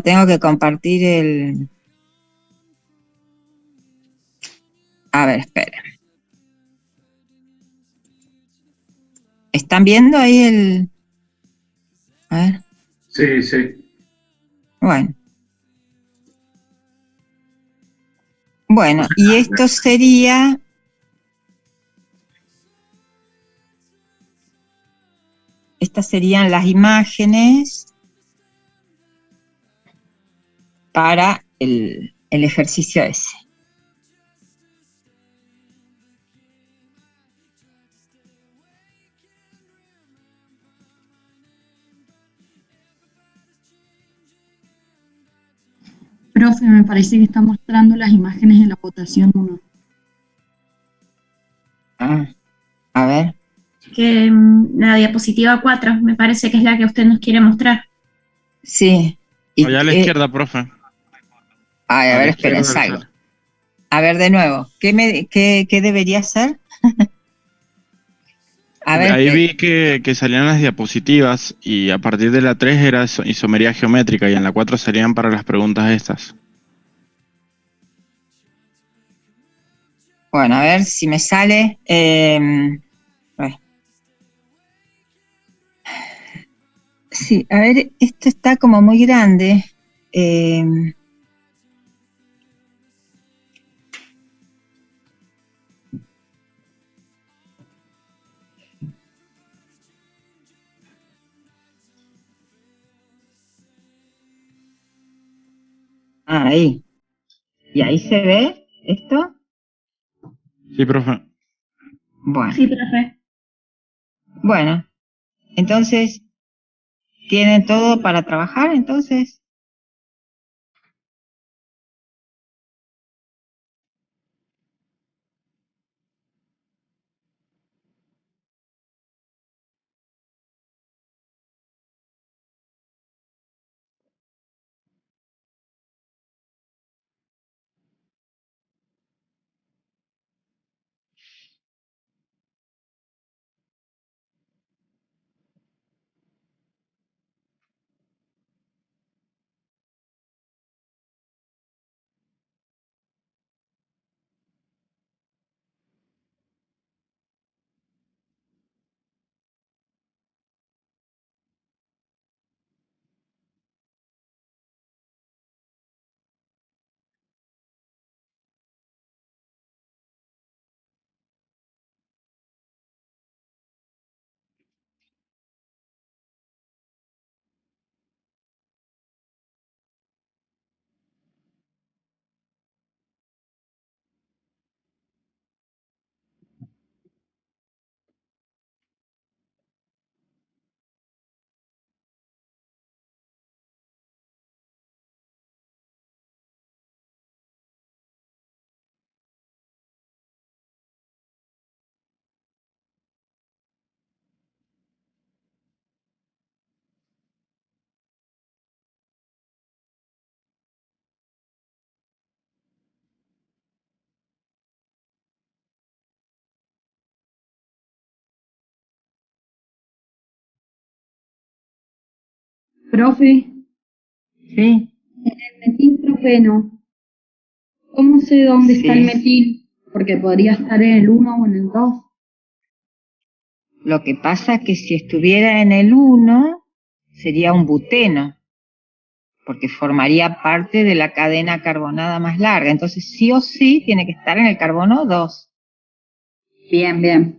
Tengo que compartir el... A ver, esperen. ¿Están viendo ahí el...? A ver. Sí, sí. Bueno. Bueno, y esto sería... Estas serían las imágenes para el ejercicio ese. Profe, me parece que está mostrando las imágenes de la votación 1. A ver. Que la diapositiva 4 me parece que es la que usted nos quiere mostrar. Sí. Allá a la izquierda, profe. Ay, a A ver, la esperen, izquierda del salgo. chat. A ver, de nuevo. ¿Qué debería hacer? A ver, Ahí vi que salían las diapositivas y a partir de la 3 era isomería geométrica y en la 4 serían para las preguntas estas. bueno, a ver si me sale. A ver. Sí, a ver, esto está como muy grande. Ahí. ¿Y ahí se ve esto? Sí, profe. Bueno. Sí, profe. Bueno, entonces, ¿tienen todo para trabajar entonces? Profe, Sí, en el metilprofeno, ¿cómo sé dónde está el sí. metil? Porque podría estar en el 1 o en el 2. Lo que pasa es que si estuviera en el 1, sería un buteno, porque formaría parte de la cadena carbonada más larga. Entonces, sí o sí, tiene que estar en el carbono 2. Bien, bien.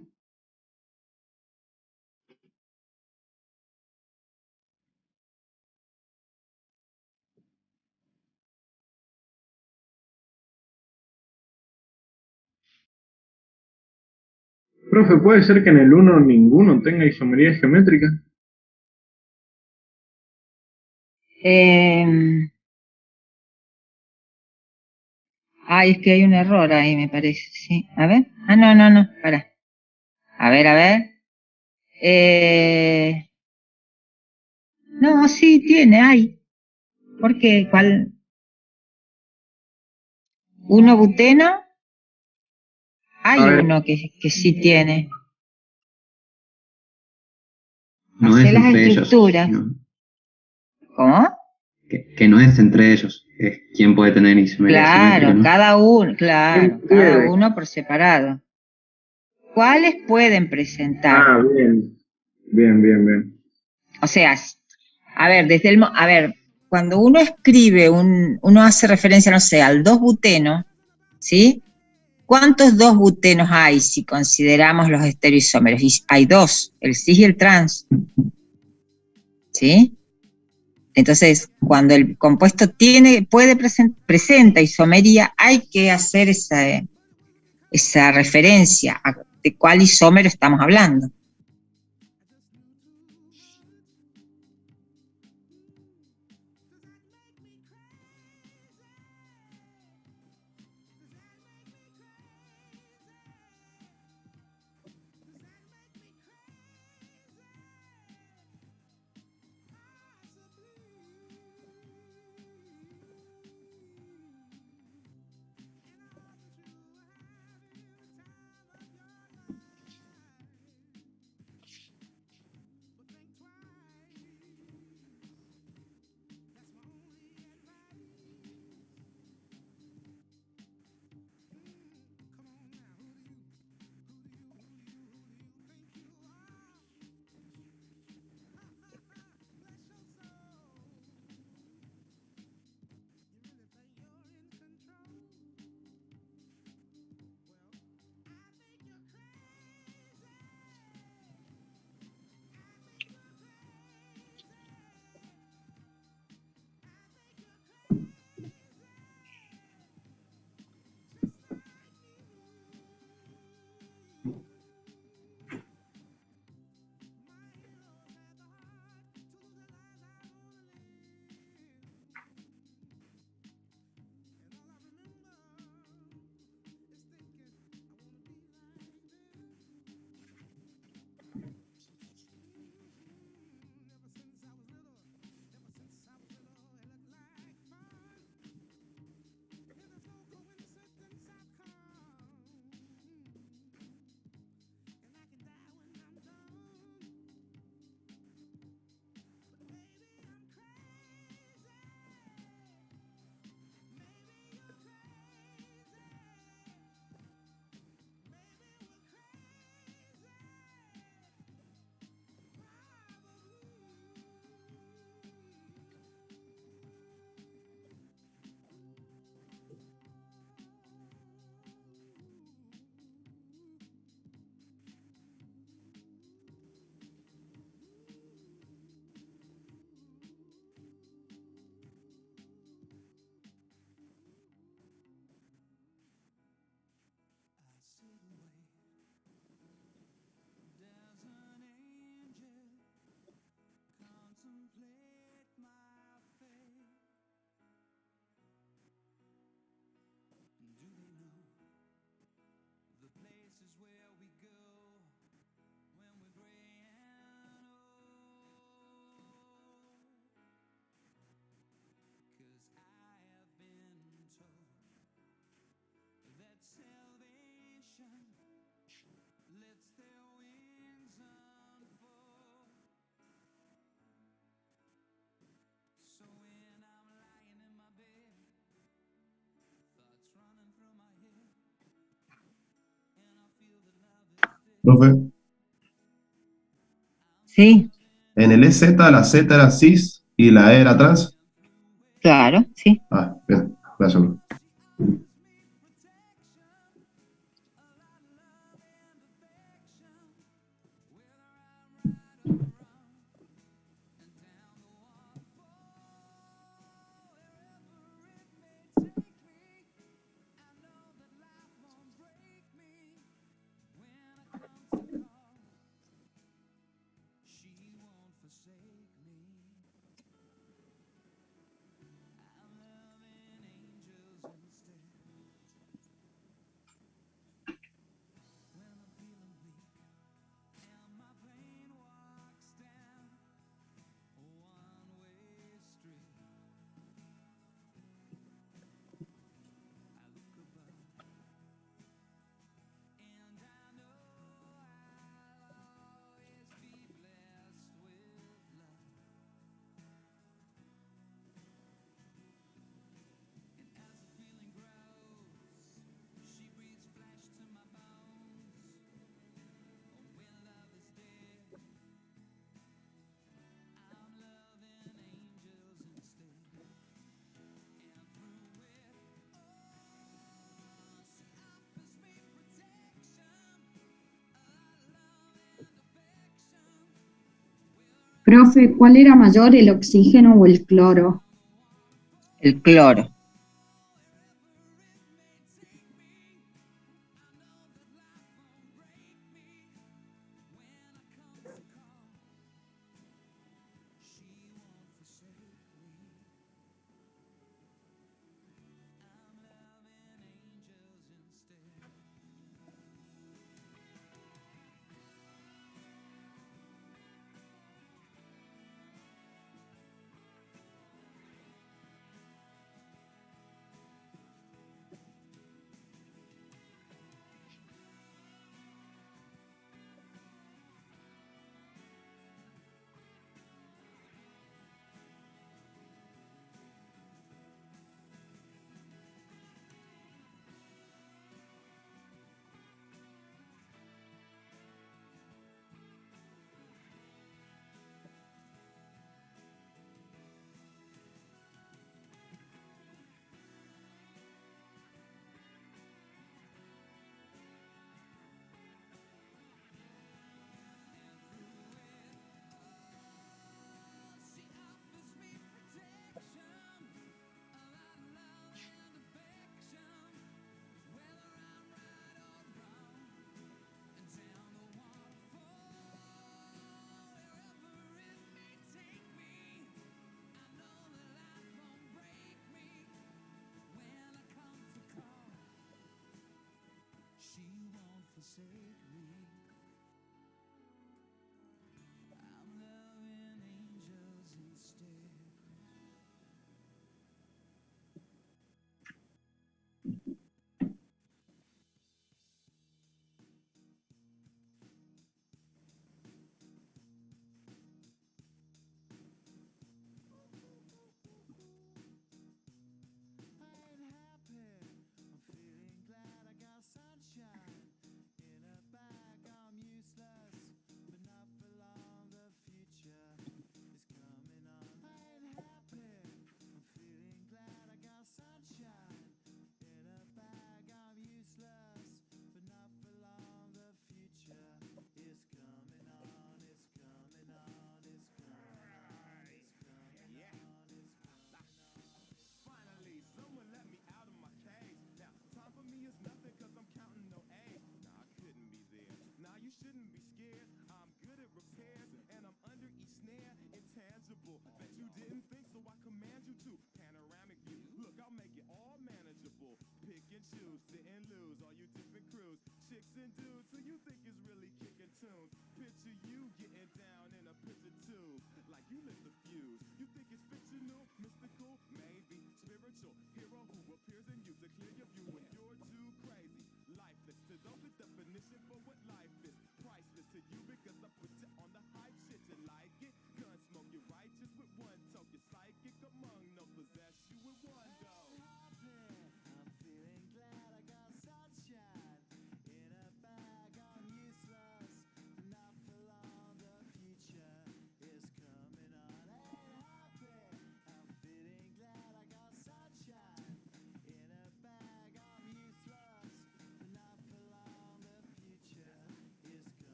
Profe, ¿puede ser que en el uno ninguno tenga isomería geométrica? Ay, es que hay un error ahí, me parece, sí. A ver. Ah, no, para. A ver. Eh, no, sí, hay. ¿Por qué? ¿Cuál? ¿Uno buteno? Hay A ver, uno que sí tiene. No Hacé es las entre ellos, estructuras. sino ¿Cómo? que no es entre ellos, es quién puede tener isomería geométrica, Claro, ¿no? cada uno por separado. ¿Cuáles pueden presentar? bien. Bien. O sea, a ver, cuando uno escribe uno hace referencia, no sé, al 2-buteno, ¿sí? ¿Cuántos 2-butenos hay si consideramos los estereoisómeros? Y hay 2, el cis y el trans, ¿sí? Entonces, cuando el compuesto presenta isomería, hay que hacer esa referencia a de cuál isómero estamos hablando. Profe, Sí, en el EZ la Z era cis y la E era trans. claro, sí. Ah, bien, gracias. Profe. Profe, ¿cuál era mayor, el oxígeno o el cloro? El cloro.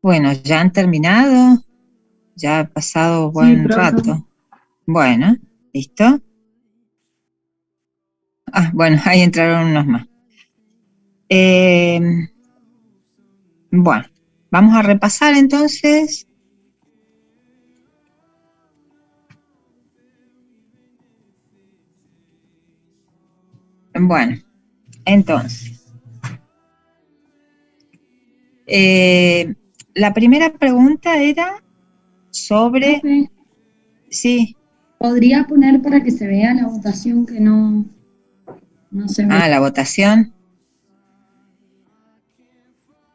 Bueno, ¿ya han terminado? Ya ha pasado buen profe. rato. Bueno, ¿listo? Ah, bueno, ahí entraron unos más. Bueno, vamos a repasar entonces. Bueno, entonces. La primera pregunta era sobre... Profe, Sí. ¿podría poner para que se vea la votación que no se ve? Ah, la votación.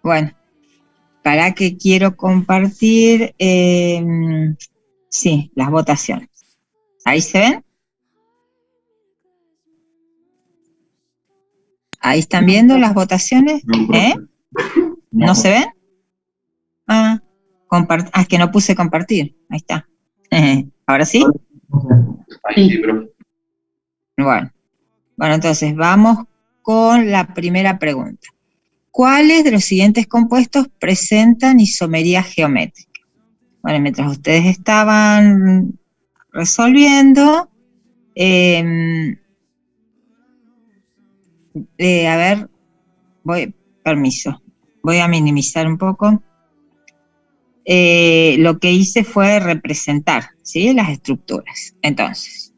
Bueno, para que quiero compartir, sí, las votaciones. ¿Ahí se ven? ¿Ahí están viendo las votaciones? ¿Eh? ¿No se ven? Ah, es que no puse compartir. Ahí está. ¿Ahora sí? Ahí sí, profe. Bueno, entonces vamos con la primera pregunta. ¿Cuáles de los siguientes compuestos presentan isomería geométrica? Bueno, mientras ustedes estaban resolviendo, a ver, permiso, voy a minimizar un poco. Lo que hice fue representar, ¿sí?, las estructuras. Entonces,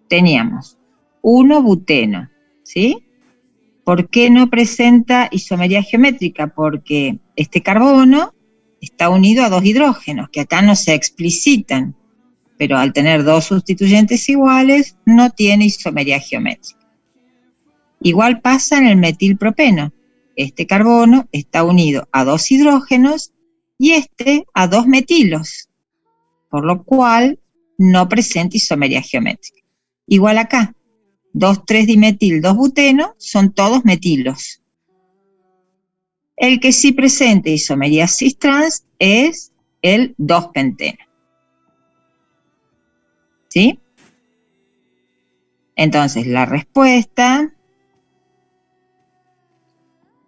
teníamos 1-buteno, ¿sí? ¿Por qué no presenta isomería geométrica? Porque este carbono está unido a 2 hidrógenos, que acá no se explicitan, pero al tener 2 sustituyentes iguales, no tiene isomería geométrica. Igual pasa en el metilpropeno. Este carbono está unido a 2 hidrógenos y este a 2 metilos, por lo cual no presenta isomería geométrica. Igual acá, 2,3-dimetil, 2-buteno, son todos metilos. El que sí presenta isomería cis-trans es el 2-penteno. ¿Sí? Entonces, la respuesta,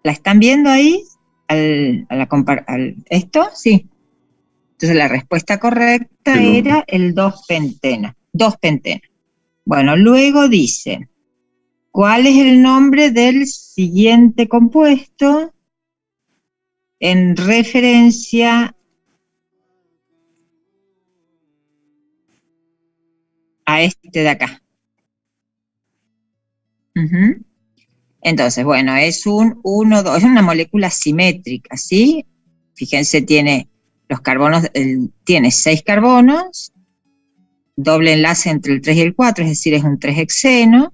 ¿la están viendo ahí? ¿Esto? Sí. Entonces, la respuesta correcta era el 2-penteno. 2-penteno. Bueno, luego dice, ¿cuál es el nombre del siguiente compuesto en referencia a este de acá? Entonces, bueno, es un 1,2, es una molécula simétrica, ¿sí? Fíjense, tiene los carbonos, tiene 6 carbonos, doble enlace entre el 3 y el 4, es decir, es un 3-hexeno,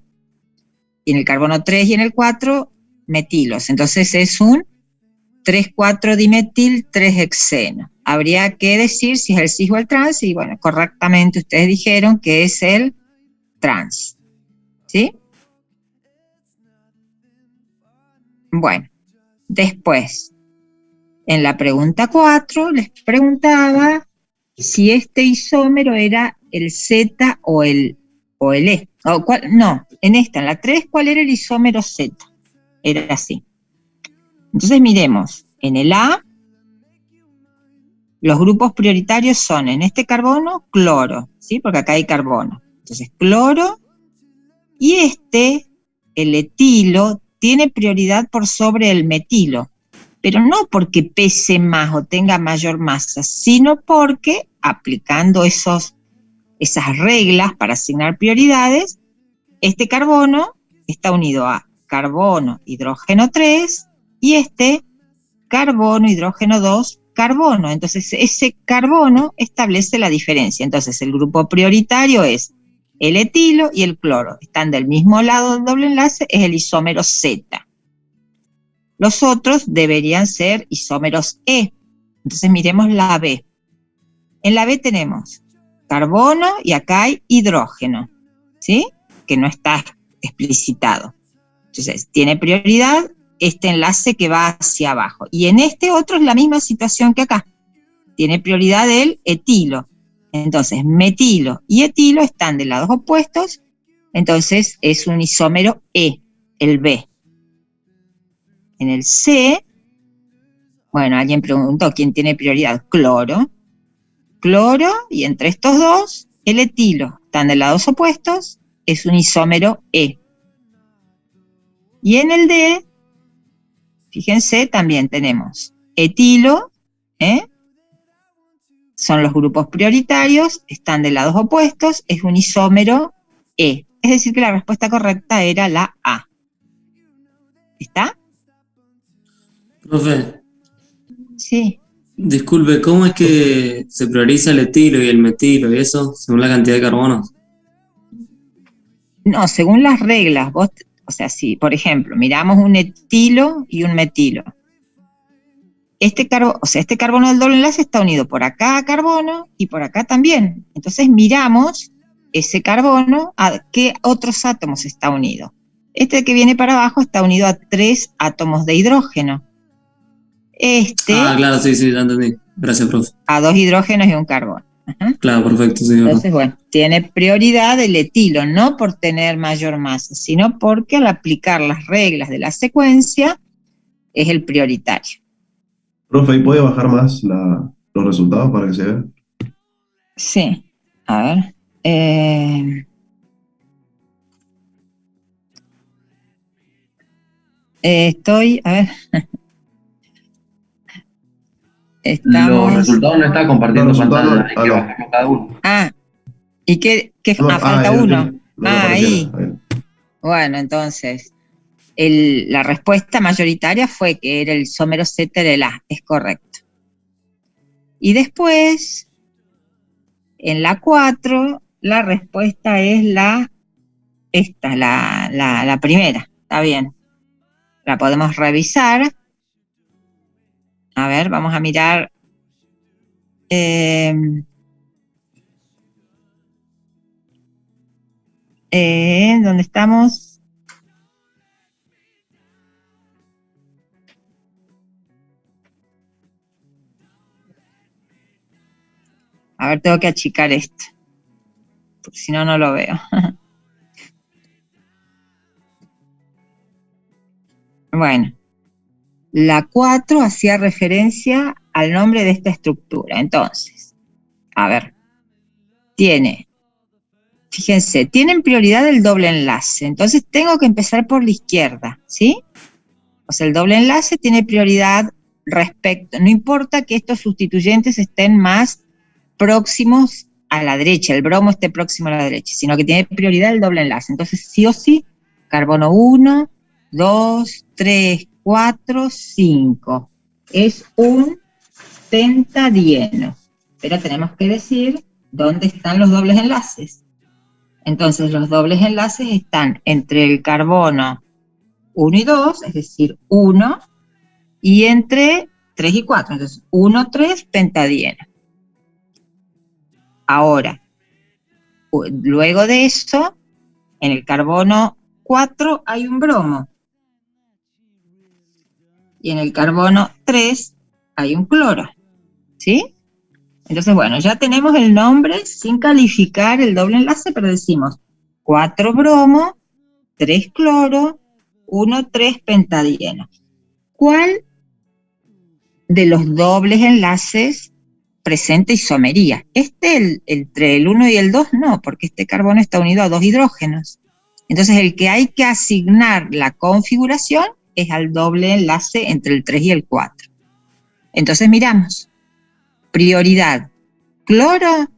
y en el carbono 3 y en el 4, metilos. Entonces es un 3,4-dimetil, 3-hexeno. Habría que decir si es el cis o el trans, y bueno, correctamente ustedes dijeron que es el trans. ¿Sí? Bueno, después, en la pregunta 4, les preguntaba si este isómero era el Z o el E. No, en la 3, ¿cuál era el isómero Z? Era así. Entonces miremos, en el A, los grupos prioritarios son, en este carbono, cloro, ¿sí? Porque acá hay carbono. Entonces, cloro, y el etilo, tiene prioridad por sobre el metilo, pero no porque pese más o tenga mayor masa, sino porque, aplicando esas reglas para asignar prioridades, este carbono está unido a carbono, hidrógeno 3, y carbono, hidrógeno 2, carbono. Entonces ese carbono establece la diferencia. Entonces el grupo prioritario es el etilo y el cloro. Están del mismo lado del doble enlace, es el isómero Z. Los otros deberían ser isómeros E. Entonces miremos la B. En la B tenemos carbono y acá hay hidrógeno, ¿sí? Que no está explicitado. Entonces tiene prioridad este enlace que va hacia abajo. Y en este otro es la misma situación que acá. Tiene prioridad el etilo. Entonces, metilo y etilo están de lados opuestos, entonces es un isómero E, el B. En el C, bueno, alguien preguntó quién tiene prioridad. Cloro. Cloro, y entre estos dos, el etilo. Están de lados opuestos, es un isómero E. Y en el D, fíjense, también tenemos etilo, son los grupos prioritarios, están de lados opuestos, es un isómero E. Es decir, que la respuesta correcta era la A. ¿Está? Profe. Sí. Disculpe, ¿cómo es que se prioriza el etilo y el metilo y eso, según la cantidad de carbonos? No, según las reglas, si, por ejemplo, miramos un etilo y un metilo. Este carbono del doble enlace está unido por acá a carbono y por acá también. Entonces miramos ese carbono a qué otros átomos está unido. Este que viene para abajo está unido a 3 átomos de hidrógeno. Claro, sí, ya entendí. Gracias, profe. A 2 hidrógenos y un carbono. Ajá. Claro, perfecto, sí. Entonces, bueno, tiene prioridad el etilo, no por tener mayor masa, sino porque al aplicar las reglas de la secuencia es el prioritario. Profe, ¿y puede bajar más los resultados para que se vean? Sí, a ver. A ver. Los resultados no está compartiendo pantalla, hay que bajarlo cada uno. ¿Y qué falta uno? Ahí. Bueno, entonces, la respuesta mayoritaria fue que era el isómero Z del A, es correcto. Y después, en la 4, la respuesta es la primera, está bien. La podemos revisar. A ver, vamos a mirar. ¿Dónde estamos? A ver, tengo que achicar esto, porque si no, no lo veo. Bueno, la 4 hacía referencia al nombre de esta estructura. Entonces, a ver, fíjense, tienen prioridad el doble enlace. Entonces tengo que empezar por la izquierda, ¿sí? O sea, el doble enlace tiene prioridad respecto, no importa que estos sustituyentes estén más próximos a la derecha, el bromo esté próximo a la derecha, sino que tiene prioridad el doble enlace. Entonces, sí o sí, carbono 1, 2, 3, 4, 5. Es un pentadieno. Pero tenemos que decir dónde están los dobles enlaces. Entonces, los dobles enlaces están entre el carbono 1 y 2, es decir, 1, y entre 3 y 4. Entonces, 1, 3, pentadieno. Ahora, luego de eso, en el carbono 4 hay un bromo. Y en el carbono 3 hay un cloro. ¿Sí? Entonces, bueno, ya tenemos el nombre sin calificar el doble enlace, pero decimos 4 bromo, 3 cloro, 1, 3 pentadieno. ¿Cuál de los dobles enlaces presenta isomería? Entre el 1 y el 2 no, porque este carbono está unido a 2 hidrógenos. Entonces el que hay que asignar la configuración es al doble enlace entre el 3 y el 4. Entonces miramos, prioridad, cloro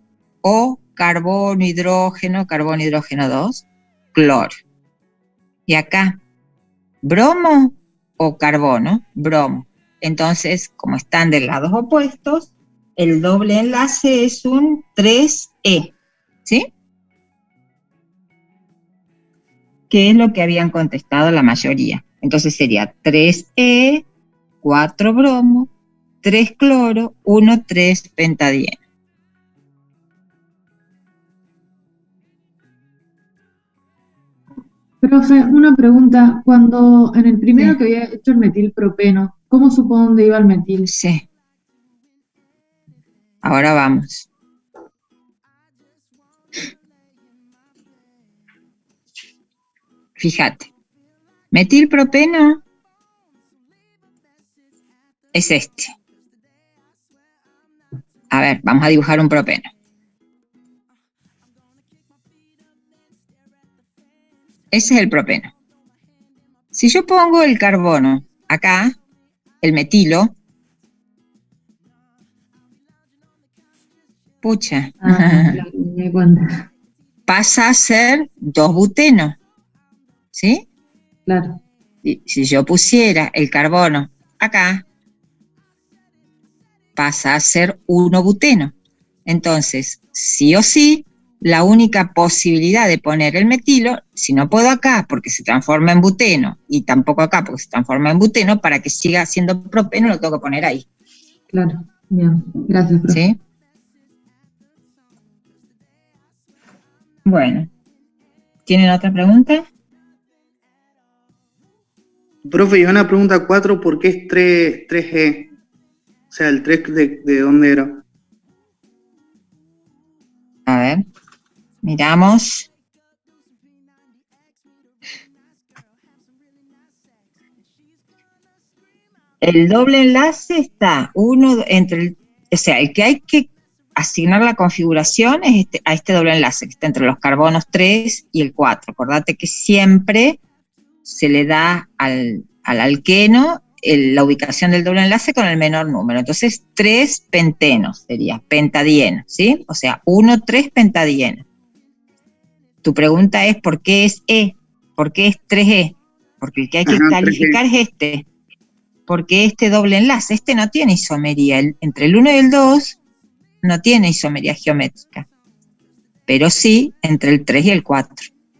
o carbono, hidrógeno 2, cloro. Y acá, bromo o carbono, bromo. Entonces, como están de lados opuestos, el doble enlace es un 3E, ¿sí? Que es lo que habían contestado la mayoría. Entonces sería 3E, 4 bromo, 3 cloro, 1, 3 pentadieno. Profe, una pregunta. Cuando en el primero que había hecho el metilpropeno, ¿cómo supo dónde iba el metil? Sí. Ahora vamos. Fíjate. Metilpropeno es este. A ver, vamos a dibujar un propeno. Ese es el propeno. Si yo pongo el carbono acá, el metilo, pucha, Claro, me di cuenta. pasa a ser 2 buteno, ¿sí? Claro. Y si yo pusiera el carbono acá, pasa a ser 1 buteno. Entonces, sí o sí, la única posibilidad de poner el metilo, si no puedo acá porque se transforma en buteno, y tampoco acá porque se transforma en buteno, para que siga siendo propeno lo tengo que poner ahí. Claro, bien. Gracias, profe. ¿Sí? Bueno. ¿Tienen otra pregunta? Profe, y una pregunta 4, ¿por qué es 3E? O sea, el 3 de dónde era. A ver, miramos. El doble enlace está el que hay que asignar la configuración es a este doble enlace, que está entre los carbonos 3 y el 4. Acordate que siempre se le da al alqueno la ubicación del doble enlace con el menor número. Entonces, 3 pentenos sería, pentadieno, ¿sí? O sea, 1, 3 pentadieno. Tu pregunta es, ¿por qué es E? ¿Por qué es 3E? Porque el que hay que calificar 3E. Es este. Porque este doble enlace, este no tiene isomería. Entre el 1 y el 2 no tiene isomería geométrica. Pero sí entre el 3 y el 4.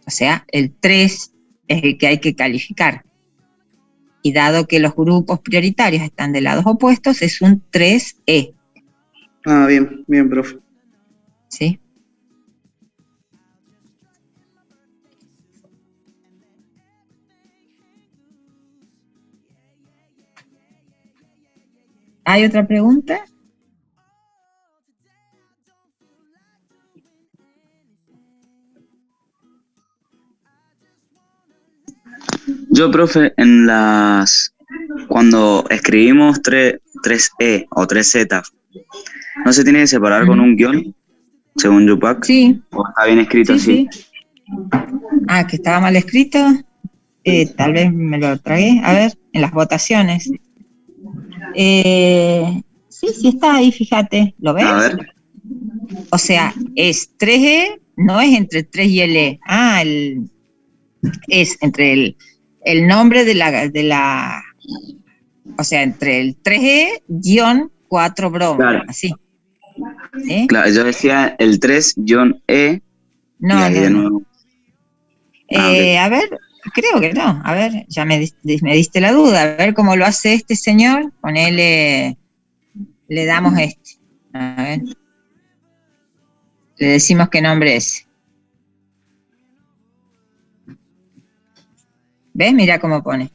O sea, el 3 es el que hay que calificar. Y dado que los grupos prioritarios están de lados opuestos, es un 3E. Ah, bien, bien, profe. ¿Sí? ¿Hay otra pregunta? Yo, profe, cuando escribimos 3E o 3Z, ¿no se tiene que separar con un guión, según Yupac? Sí. ¿O está bien escrito así? Sí. Ah, que estaba mal escrito. Tal vez me lo tragué. A ver, en las votaciones. Sí está ahí, fíjate. ¿Lo ves? A ver. O sea, es 3E, no es entre 3 y el E. Es entre el nombre de la o sea, entre el 3E guión 4 bromo, claro. Así. ¿Sí? Claro, yo decía el 3-E. No, y ahí no, de nuevo. Okay. A ver, Creo que no. A ver, ya me diste la duda. A ver cómo lo hace este señor. Con él le damos este. A ver. Le decimos qué nombre es. ¿Ves? Mira cómo pone.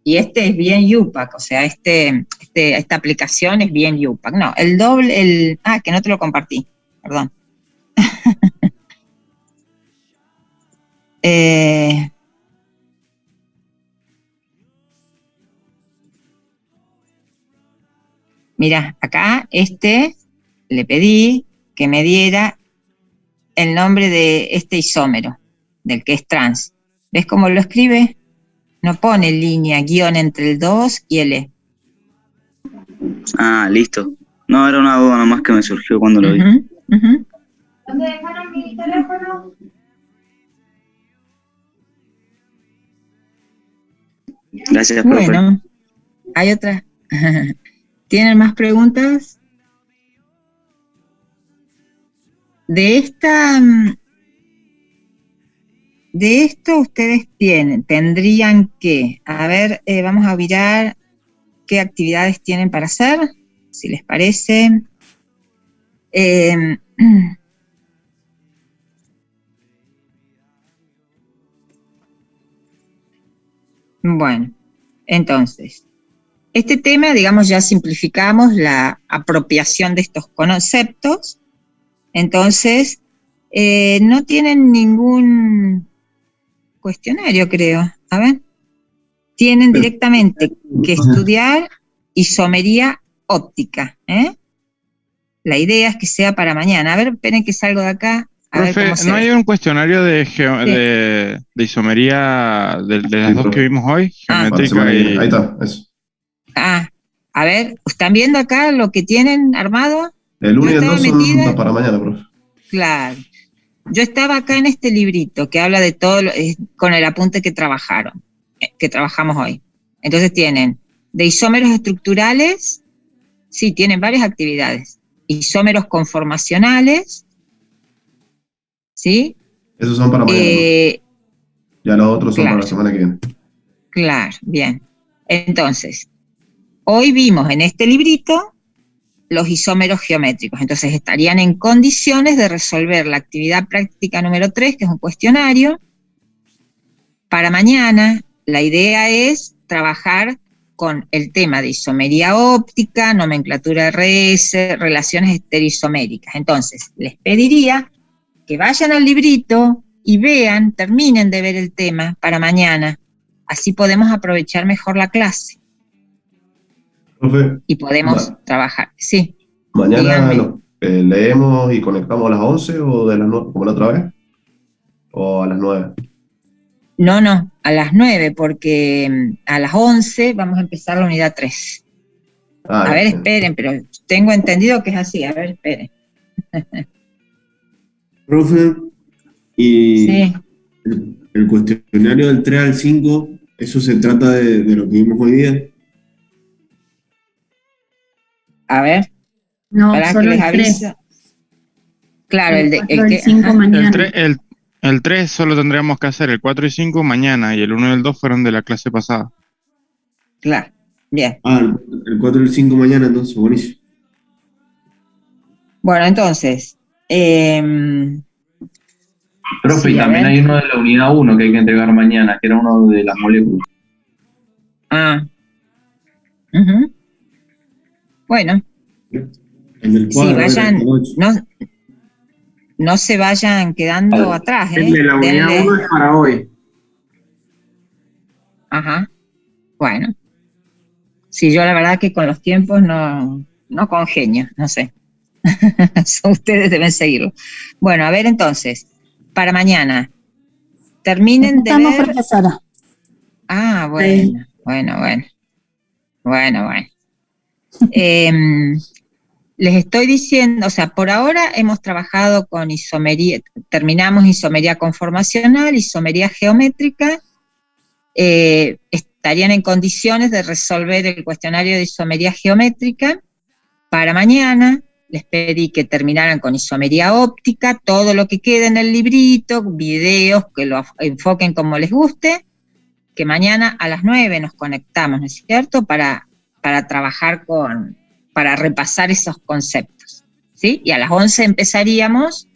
Y este es bien UPAC, o sea, esta aplicación es bien UPAC. No, el doble, que no te lo compartí, perdón. Mira, acá le pedí que me diera el nombre de este isómero, del que es trans. ¿Ves cómo lo escribe? No pone línea, guión entre el 2 y el E. Ah, listo. No, era una duda nomás que me surgió cuando lo vi. ¿Dónde dejaron mi teléfono? Gracias, profe. Bueno, hay otra. ¿Tienen más preguntas? De esto ustedes tendrían que, a ver, vamos a mirar qué actividades tienen para hacer, si les parece. Bueno, entonces, este tema, digamos, ya simplificamos la apropiación de estos conceptos, entonces, no tienen ningún cuestionario, creo. A ver. Tienen directamente que estudiar isomería óptica, ¿eh? La idea es que sea para mañana. A ver, esperen que salgo de acá. Profe, ¿no hay un cuestionario de isomería de las dos que vimos hoy? Geométrica y... Ahí está, eso. A ver, ¿están viendo acá lo que tienen armado? El 1 y el 2 son para mañana, profe. Claro. Yo estaba acá en este librito que habla de todo, con el apunte que trabajamos hoy. Entonces tienen de isómeros estructurales, sí, tienen varias actividades. Isómeros conformacionales, ¿sí? Esos son para mañana. Ya los otros son para la semana que viene. Claro, bien. Entonces, hoy vimos en este librito los isómeros geométricos. Entonces estarían en condiciones de resolver la actividad práctica número 3, que es un cuestionario. Para mañana, la idea es trabajar con el tema de isomería óptica, nomenclatura RS, relaciones estereoisoméricas. Entonces, les pediría que vayan al librito y vean, terminen de ver el tema para mañana. Así podemos aprovechar mejor la clase. Profe, y podemos trabajar. Sí. Mañana leemos y conectamos a las 11 o de las 9, como la otra vez, o a las 9. No, a las 9, porque a las 11 vamos a empezar la unidad 3. A ver, esperen, pero tengo entendido que es así. A ver, esperen. Profe, y sí. el cuestionario del 3 al 5, ¿eso se trata de lo que vimos hoy día? A ver. No, para solo que les el 3. aviso. Claro, el 5 mañana. El 3 solo tendríamos que hacer el 4 y 5 mañana, y el 1 y el 2 fueron de la clase pasada. Claro, bien. El 4 y el 5 mañana, entonces, buenísimo. Bueno, entonces. Profe, sí, y también hay uno de la unidad 1 que hay que entregar mañana, que era uno de las moléculas. Bueno. En el cuadro, sí, vayan, no se vayan quedando atrás. El de la unidad 1 es para hoy. Ajá. Bueno. Sí, yo la verdad que con los tiempos no congenio, no sé. Ustedes deben seguirlo. Bueno, a ver entonces, para mañana, terminen de ver... profesora. Bueno. Les estoy diciendo, o sea, por ahora hemos trabajado con isomería, terminamos isomería conformacional, isomería geométrica, estarían en condiciones de resolver el cuestionario de isomería geométrica. Para mañana les pedí que terminaran con isomería óptica, todo lo que quede en el librito, videos, que lo enfoquen como les guste, que mañana a las 9 nos conectamos, ¿no es cierto?, para trabajar para repasar esos conceptos, ¿sí? Y a las 11 empezaríamos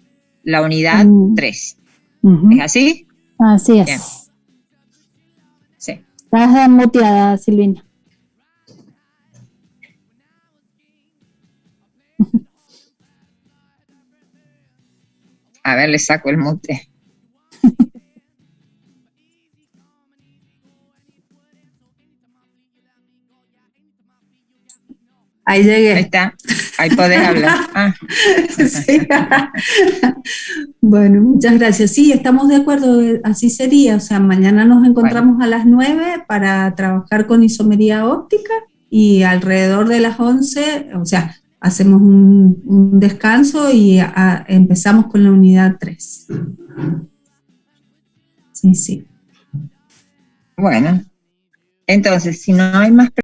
la unidad 3. ¿Es así? Así es. Bien. Sí. Estás muteada, Silvina. A ver, le saco el mute. Ahí llegué. Ahí está. Ahí podés hablar. Sí. Bueno, muchas gracias. Sí, estamos de acuerdo, así sería. O sea, mañana nos encontramos a las 9 para trabajar con isomería óptica y alrededor de las 11, o sea, hacemos un descanso y empezamos con la unidad 3. Sí. Bueno, entonces, si no hay más